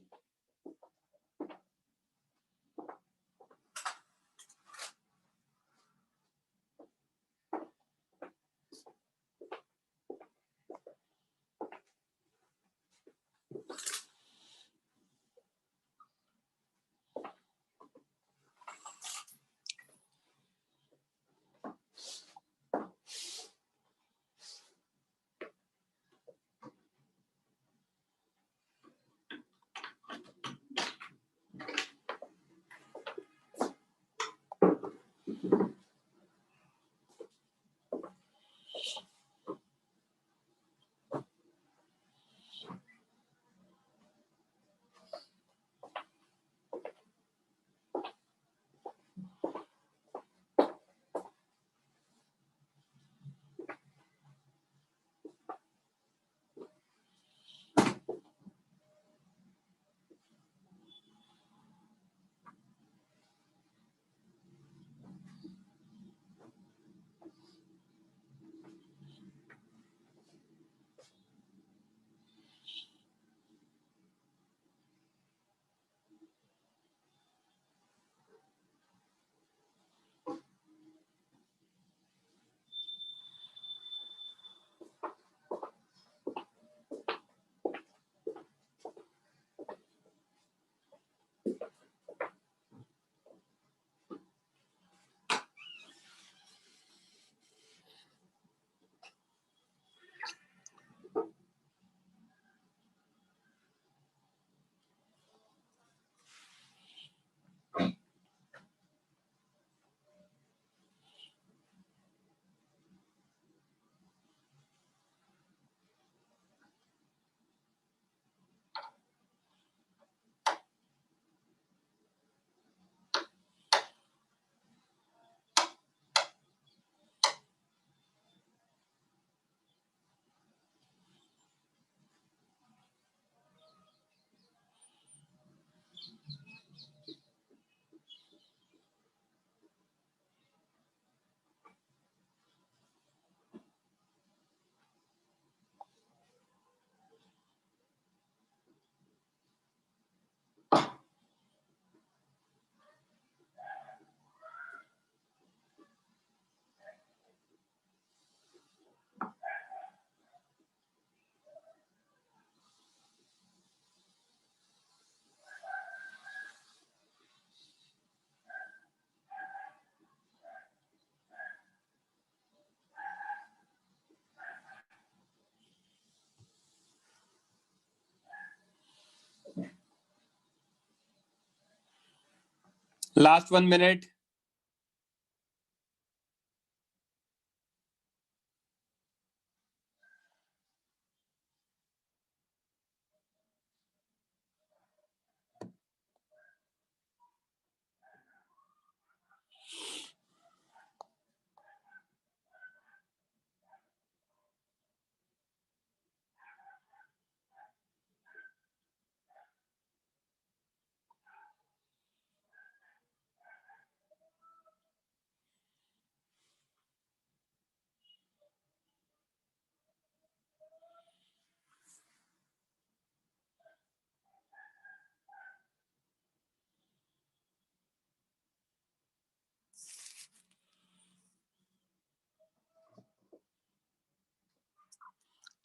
Last 1 minute.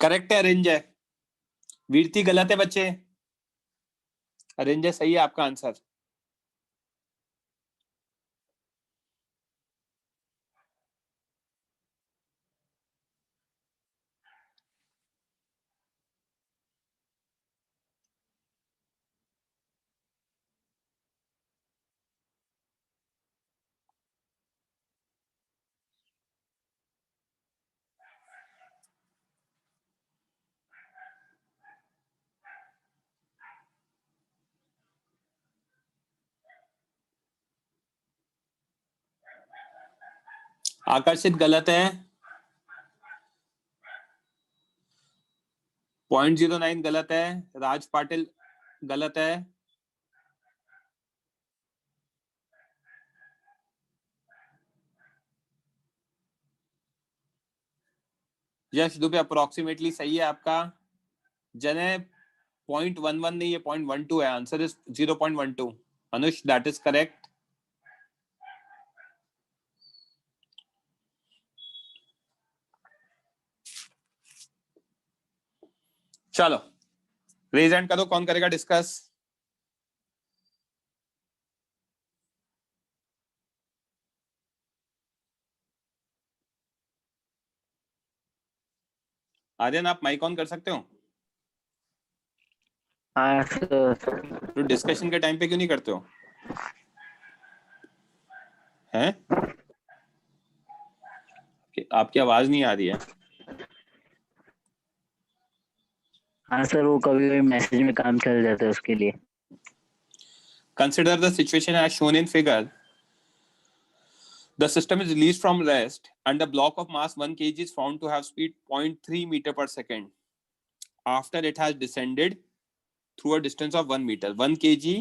Correct है, अरेंज है। वीरती गलत है बच्चे, अरेंज है सही है आपका आंसर। आकर्षित गलत है, 0.09 गलत है, राज पाटिल गलत है, यश दुबे अप्रोक्सीमेटली सही है आपका। जने 0.11 नहीं है, 0.12 है, answer is 0.12। Anush that is correct. चलो रेज हैंड करो, कौन करेगा डिस्कस। आर्यन आप माइक ऑन कर सकते हो? हाँ सर। तो डिस्कशन के टाइम पे क्यों नहीं करते हो? हैं? आपकी आवाज नहीं आ रही है। हाँ सर, वो कभी कभी मैसेज में काम चल जाता है उसके लिए। Consider the situation as shown in figure. The system is released from rest and a block of mass 1 kg is found to have speed 0.3 meter per second after it has descended through a distance of 1 meter. 1 kg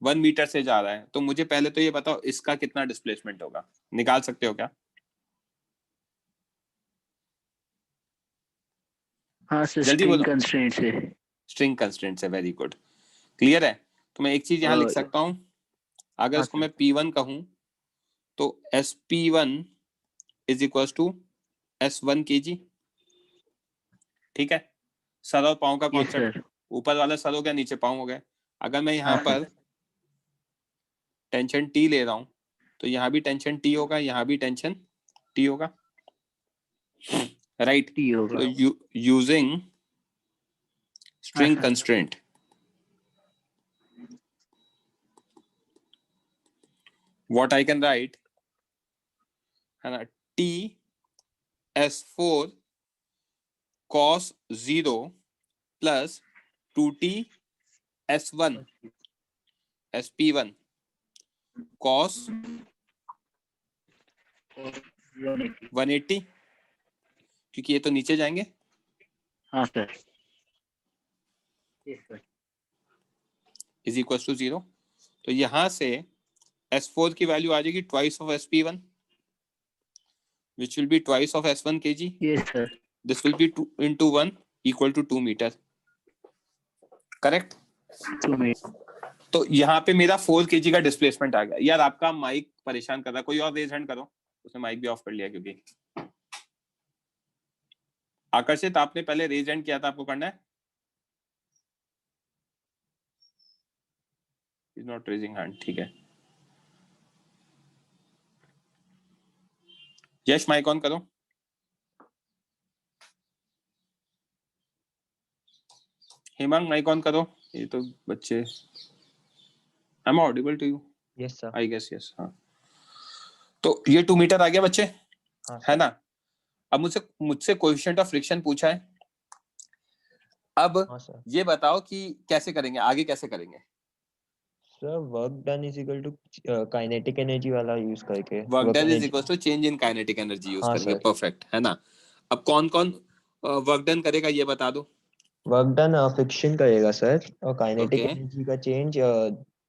1 metre से जा रहा है, तो मुझे पहले तो ये बताओ इसका कितना डिस्प्लेसमेंट होगा, निकाल सकते हो क्या? हाँ सर, जल्दी स्ट्रिंग बोलो। कंस्ट्रेंट से। स्ट्रिंग कंस्ट्रेंट से, वेरी गुड, क्लियर है। तो मैं एक चीज यहाँ लिख और- सकता हूँ, अगर हाँ इसको सर। मैं P1 कहूँ तो SP1 is equal to S1 kg, ठीक है। सर और पाँव का Yes, कॉन्सेप्ट, sir. ऊपर वाला सर हो गया, नीचे पाँव हो गए। अगर मैं यहाँ हाँ, पर टेंशन T ले रहा हूँ तो यहाँ भी टेंशन T होगा, यहाँ भी टेंशन T होगा, राइट। T होगा। तो using string sir. Constraint, what I can write है ना, T S4 cos 0 plus 2T S1 SP1 cos 180, क्योंकि ये तो नीचे जाएंगे। हाँ sir. Yes, sir. Is equal to 0। तो यहां से S4 की वैल्यू आ जाएगी twice of SP1 which will be twice of S1 kg. Yes, sir. This will be 2 into 1 equal to 2 meter. Correct. 2 meter. तो यहाँ पे मेरा 4 kg का डिस्प्लेसमेंट आ गया। यार आपका माइक परेशान कर रहा है, कोई और रेज हैंड करो। उसने माइक भी ऑफ कर लिया क्योंकि आकर्षित आपने पहले रेज हैंड किया था, आपको करना है। इज नॉट रेजिंग हैंड, ठीक है। यश माइक ऑन करो। हेमंग माइक ऑन करो। ये तो बच्चे, I am audible to you. Yes sir. I guess yes. हाँ, तो ये 2 मीटर आ गया बच्चे, हाँ है ना। अब मुझसे कोएफिशिएंट ऑफ फ्रिक्शन पूछा है। अब हाँ सर। ये बताओ कि कैसे करेंगे, आगे कैसे करेंगे। Sir work done is equal to kinetic energy वाला यूज करके work work done is energy. Equal to change in kinetic energy use हाँ करेंगे, सर। परफेक्ट, है ना। अब कौन कौन वर्क डन करेगा ये बता दो। वर्क डन फ्रिक्शन करेगा सर, और काइनेटिक ओके, एनर्जी का चेंज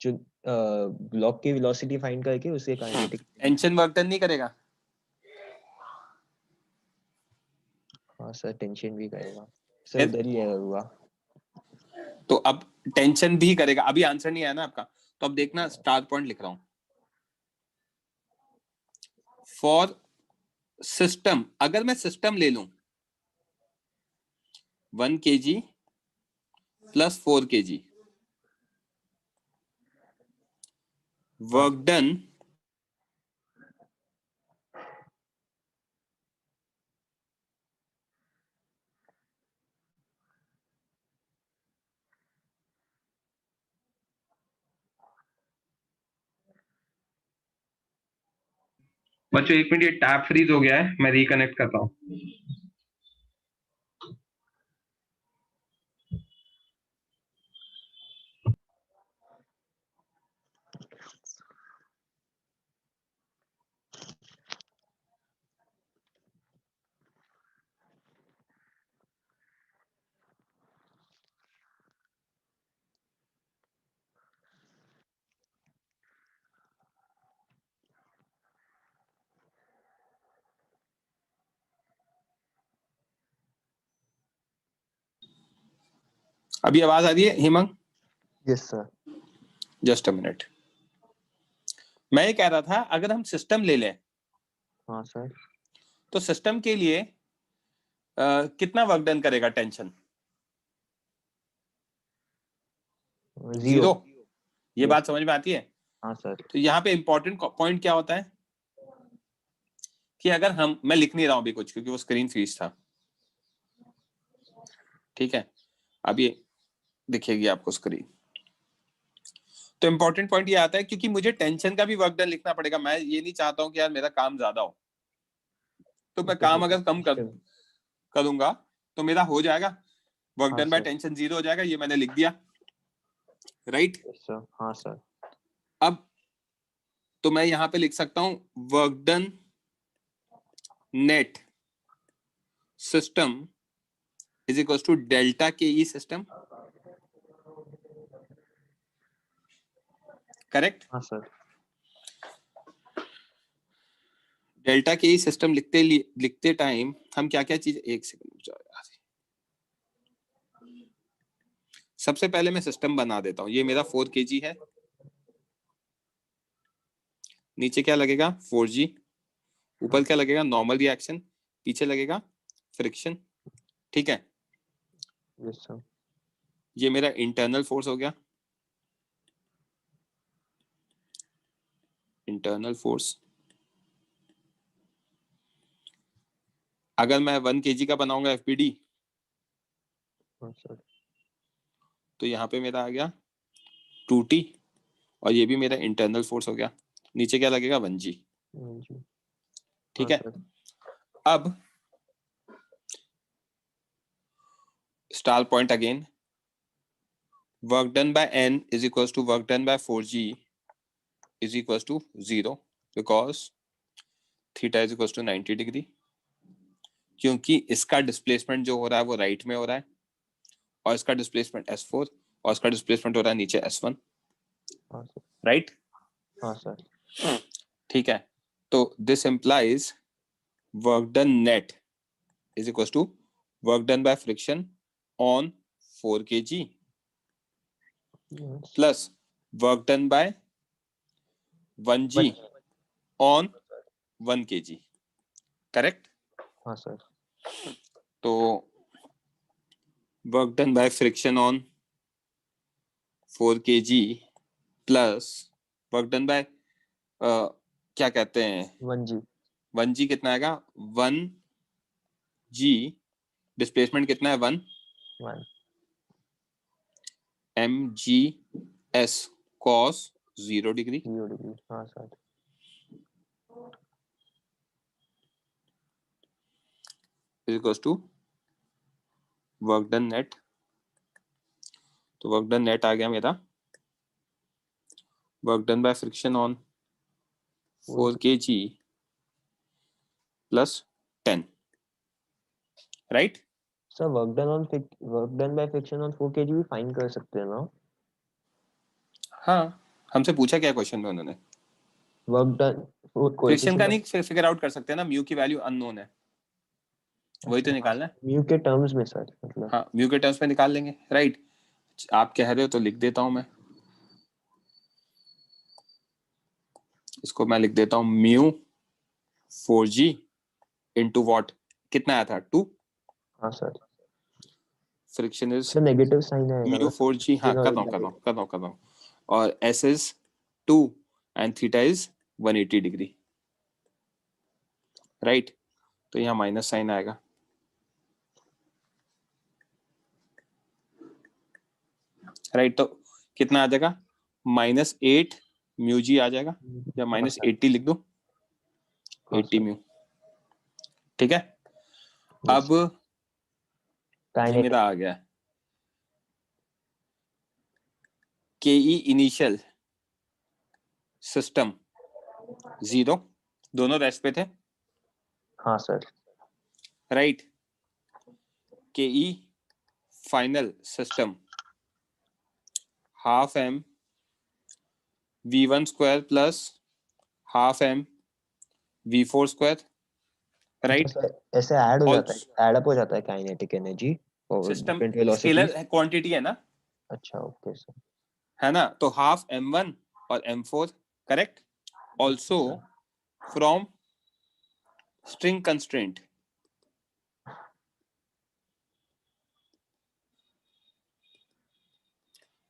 जो ब्लॉक की वेलोसिटी फाइंड करके उसे काइनेटिक। टेंशन वर्क डन नहीं करेगा। हाँ सर, टेंशन भी करेगा सर, फिर उधर ही एरर हुआ। तो अब टेंशन भी करेगा, अभी आंसर नहीं आया ना आपका, तो अब देखना स्टार पॉइंट लिख रहा हूं। फॉर सिस्टम, अगर मैं सिस्टम ले लूं 1 kg plus 4 kg, work done बच्चों 1 मिनट, ये टैब फ्रीज हो गया है, मैं रिकनेक्ट करता हूँ। अभी आवाज आ रही है Hemang? Yes sir. Just a minute, मैं ये कह रहा था अगर हम सिस्टम ले लें हाँ सर। तो सिस्टम के लिए कितना वर्क डन करेगा टेंशन? जीरो। ये बात समझ में आती है? हाँ सर। तो यहाँ पे इंपॉर्टेंट पॉइंट क्या होता है कि अगर मैं लिख नहीं रहा हूं अभी कुछ क्योंकि वो स्क्रीन फ्रीज था, ठीक है, अब ये दिखेगी आपको स्क्रीन। तो इंपॉर्टेंट पॉइंट ये आता है क्योंकि मुझे टेंशन का भी वर्क डन लिखना पड़ेगा, मैं ये नहीं चाहता हूं कि यार मेरा काम ज्यादा हो, तो मैं काम अगर कम करूंगा तो मेरा हो जाएगा, वर्क डन बाय टेंशन 0 हो जाएगा, ये मैंने लिख दिया, राइट सर। हाँ सर। अब तो मैं यहां पे लिख सकता हूं work done net system is equal to delta K E system, correct? हाँ sir. Delta K E system लिखते टाइम हम क्या क्या चीज, एक सेकंड, सबसे पहले मैं सिस्टम बना देता हूं। ये मेरा 4 kg है, नीचे क्या लगेगा 4g, ऊपर क्या लगेगा नॉर्मल रिएक्शन, पीछे लगेगा फ्रिक्शन, ठीक है। Yes sir. ये मेरा इंटरनल फोर्स हो गया, इंटरनल फोर्स। अगर मैं 1 kg का बनाऊंगा एफपीडी तो यहाँ पे मेरा आ गया 2t, और ये भी मेरा इंटरनल फोर्स हो गया, नीचे क्या लगेगा 1g, ठीक है। अब star point again, work done by n is equal to work done by 4g is equal to 0 because theta is equal to 90 degree, क्योंकि इसका डिस्प्लेसमेंट जो हो रहा है वो राइट में हो रहा है, और इसका डिस्प्लेसमेंट s4 और इसका डिस्प्लेसमेंट हो रहा है नीचे s1, राइट? हाँ सर। ठीक है, तो this implies work done net is equal to work done by friction on 4 kg plus work done by 1g on 1 kg, correct? हाँ सर। तो work done by friction on 4 kg plus work done by क्या कहते हैं 1g कितना आएगा 1g, displacement कितना है 1 mgs cos 0 degree 0 degree. हाँ sir. Equals to work done net. तो वर्क डन नेट आ गया मेरा, work done by friction on 4 kg plus 10, right. Sir work done by friction on 4 kg भी फाइंड कर सकते हैं ना? हाँ, हमसे पूछा क्या क्वेश्चन में उन्होंने? वर्क डन फ्रिक्शन का नहीं फिगर आउट कर सकते ना, म्यू की वैल्यू अननोन है, वही तो निकालना है। म्यू के टर्म्स में सर, मतलब हाँ, म्यू के टर्म्स में निकाल लेंगे, राइट। आप कह रहे हो तो लिख देता हूं मैं, इसको मैं लिख देता हूं म्यू 4g इंटू वॉट, कितना आया था 2। हाँ sir. Friction is sir negative sign आएगा म्यू ना? 4g, हाँ कर रहा हूं, और s is 2 and theta is 180 degree, right. तो यहाँ माइनस साइन आएगा, राइट। तो कितना आ जाएगा, -8 म्यू जी आ जाएगा, या -80 लिख दो, 80 म्यू, ठीक है। अब ये मेरा आ गया केई इनिशियल सिस्टम 0, दोनों रेस्ट पे थे। हाँ सर। राइट। केई final system half m v1 square plus half m v4 square, right. ऐसे ऐड हो जाता है, ऐड अप हो जाता है काइनेटिक एनर्जी और system different velocity. Scalar quantity है ना। अच्छा ओके सर, है ना। तो हाफ m1 और m4, correct. Also from string constraint,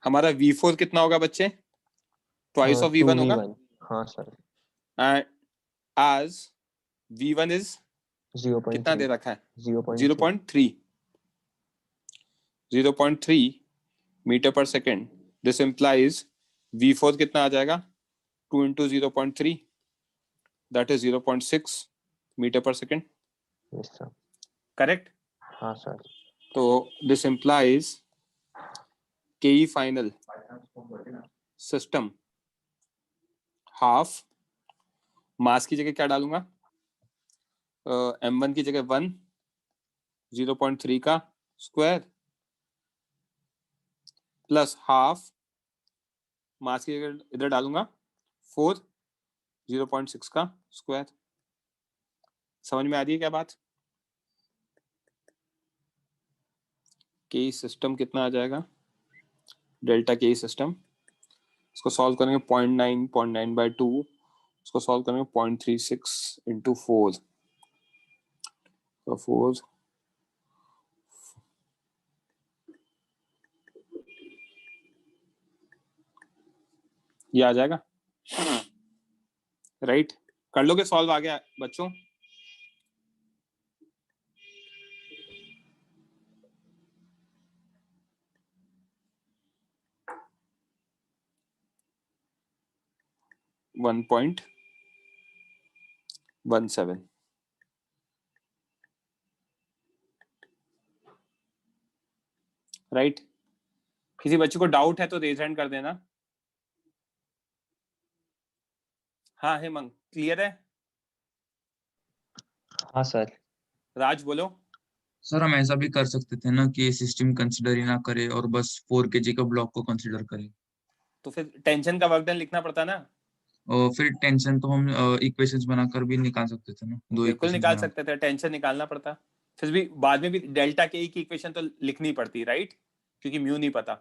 हमारा v4 कितना होगा बच्चे, ट्वाइस ऑफ v1 होगा। हाँ सर। एंड आज v1 इज 0.3 कितना दे रखा है, 0.3 0.3 मीटर पर सेकेंड। दिस इम्प्लाइज v4 कितना आ जाएगा, 2 into 0.3, that is 0.6 मीटर पर सेकेंड, करेक्ट। हाँ सर। तो दिस इम्प्लाइज केई फाइनल सिस्टम हाफ, मास की जगह क्या डालूंगा, m1 की जगह 1, 0.3 का स्क्वायर प्लस हाफ, मास की जगह इधर डालूंगा 4, 0.6 का स्क्वायर। समझ में आ रही है क्या बात। के सिस्टम कितना आ जाएगा, डेल्टा के सिस्टम, इसको सॉल्व करेंगे 0.9 इसको सॉल्व करेंगे 0.36 इंटू 4, तो 4 ये आ जाएगा, राइट। कर लोगे सॉल्व, आ गया बच्चों। .17, राइट। किसी बच्चे को डाउट है तो रेज हैंड कर देना। हाँ हेमंत, क्लियर है। हाँ सर। राज बोलो। सर हम ऐसा भी कर सकते थे ना कि सिस्टम कंसिडर ही ना करे और बस 4 kg का ब्लॉक को कंसिडर करे, तो फिर टेंशन का वर्क डन लिखना पड़ता ना। और फिर टेंशन तो हम इक्वेशंस बनाकर भी निकाल सकते थे ना, दो बिल्कुल इक्वेशंस निकाल बना। सकते थे, टेंशन निकालना पड़ता, फिर भी बाद में भी डेल्टा के की इक्वेशन तो लिखनी पड़ती, राइट, क्योंकि म्यू नहीं पता।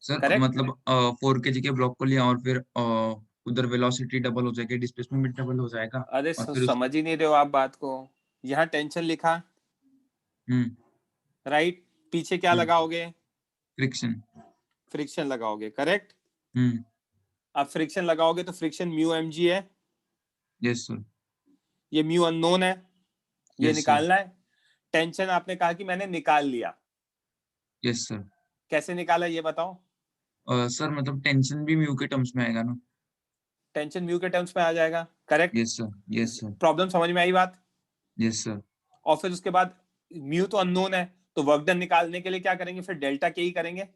Sir Correct? मतलब 4 kg के ब्लॉक को लिया और फिर उधर वेलोसिटी डबल हो जाएगी, डिस्प्लेसमेंट भी डबल हो जाएगा। अरे और फिर समझ ही नहीं रहे हो आप बात को। यहाँ टेंशन लिखा, राइट, पीछे क्या लगाओगे, फ्रिक्शन, फ्रिक्शन लगाओगे, करेक्ट। हम्म, अब फ्रिक्शन लगाओगे तो फ्रिक्शन म्यू एम जी है, यस सर, ये म्यू अननोन है, ये Yes, निकालना है। टेंशन आपने कहा कि मैंने निकाल लिया, यस सर। कैसे निकाला ये बताओ। सर मतलब टेंशन भी म्यू के टर्म्स में आएगा ना? टेंशन म्यू के टर्म्स में आ जाएगा, correct. Yes sir, yes sir, problem समझ में आई बात? Yes sir. और फिर उसके बाद म्यू तो अननोन है, तो वर्क डन निकालने के लिए क्या करेंगे, फिर डेल्टा के ही करेंगे।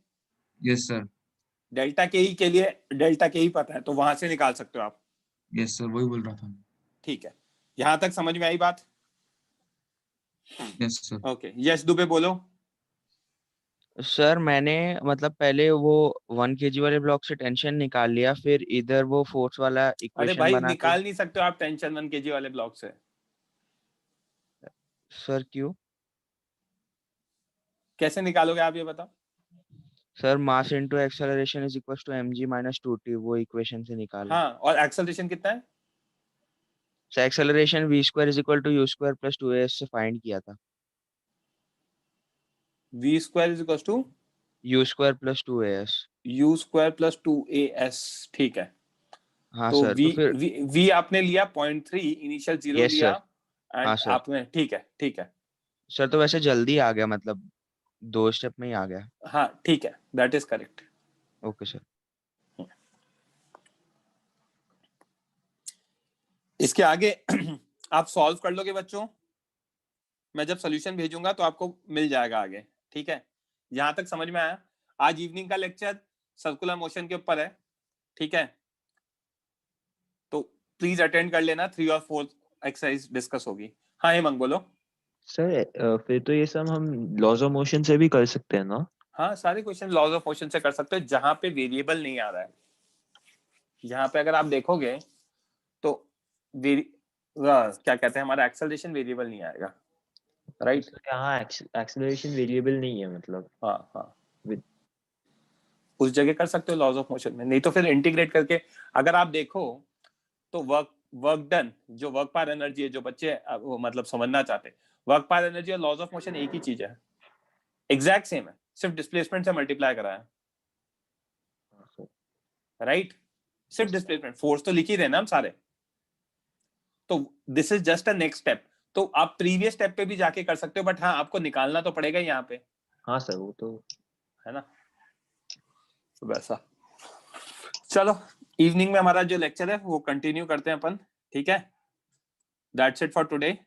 यस सर, डेल्टा के ही के लिए डेल्टा के ही पता है, तो वहां से निकाल सकते हो आप। यस सर, वही बोल रहा था। ठीक है, यहां तक समझ में आई बात? Yes sir. Okay, yes Dubey बोलो। सर मैंने मतलब पहले वो 1 kg वाले ब्लॉक से टेंशन निकाल लिया, फिर इधर वो फोर्स वाला अरे इक्वेशन भाई बना के। निकाल नहीं सकते हो आप टेंशन 1 kg वाले ब्लॉक से। सर क्यों? कैसे निकालोगे आप, ये बताओ। Sir mass into acceleration is equal to mg minus 2t, वो इक्वेशन से निकाला। हाँ, और एक्सेलरेशन कितना है? Sir acceleration v square is equal to u square plus 2as से फाइंड किया था। v square is equal to u square plus 2as। u square plus 2as, ठीक है। हाँ तो सर, v तो फिर v आपने लिया 0.3, इनिशियल 0 यस लिया, सर। हाँ एंड सर। आपने, ठीक है ठीक है। सर तो वैसे जल्दी आ गया, मतलब 2 स्टेप में ही आ गया। हाँ ठीक है, that is correct. Okay sir. इसके आगे आप सॉल्व कर लोगे बच्चों, मैं जब सॉल्यूशन भेजूंगा तो आपको मिल जाएगा आगे, ठीक है। यहां तक समझ में आया? आज इवनिंग का लेक्चर सर्कुलर मोशन के ऊपर है, ठीक है। तो प्लीज अटेंड कर लेना, 3 और 4 एक्सरसाइज डिस्कस होगी। हाँ हेमंत बोलो। सर फिर तो ये सब हम लॉज ऑफ मोशन से भी कर सकते हैं ना? हाँ, सारे क्वेश्चन लॉज ऑफ मोशन से कर सकते हो, जहां पे वेरिएबल नहीं आ रहा है। यहाँ पे अगर आप देखोगे तो क्या कहते हैं, हमारा एक्सेलरेशन वेरिएबल नहीं आएगा, राइट। यहाँ एक्सेलरेशन वेरिएबल नहीं है मतलब। हाँ हाँ, उस जगह कर सकते हो लॉज ऑफ मोशन में, नहीं तो फिर इंटीग्रेट करके अगर आप देखो तो वर्क डन, जो वर्क पार एनर्जी है, जो बच्चे वो मतलब समझना चाहते हैं, वर्क पार एनर्जी और लॉज ऑफ मोशन एक ही चीज है, एग्जैक्ट सेम है, सिर्फ डिस्प्लेसमेंट से मल्टीप्लाई करा है, राइट। सिर्फ डिस्प्लेसमेंट, फोर्स तो लिख ही रहे ना हम सारे, तो this is just a next step. तो आप प्रीवियस स्टेप पे भी जाके कर सकते हो, बट हाँ आपको निकालना तो पड़ेगा यहाँ पे। हाँ सर, वो तो है ना, तो वैसा। चलो इवनिंग में हमारा जो लेक्चर है वो कंटिन्यू करते हैं अपन, ठीक है। That's it for today.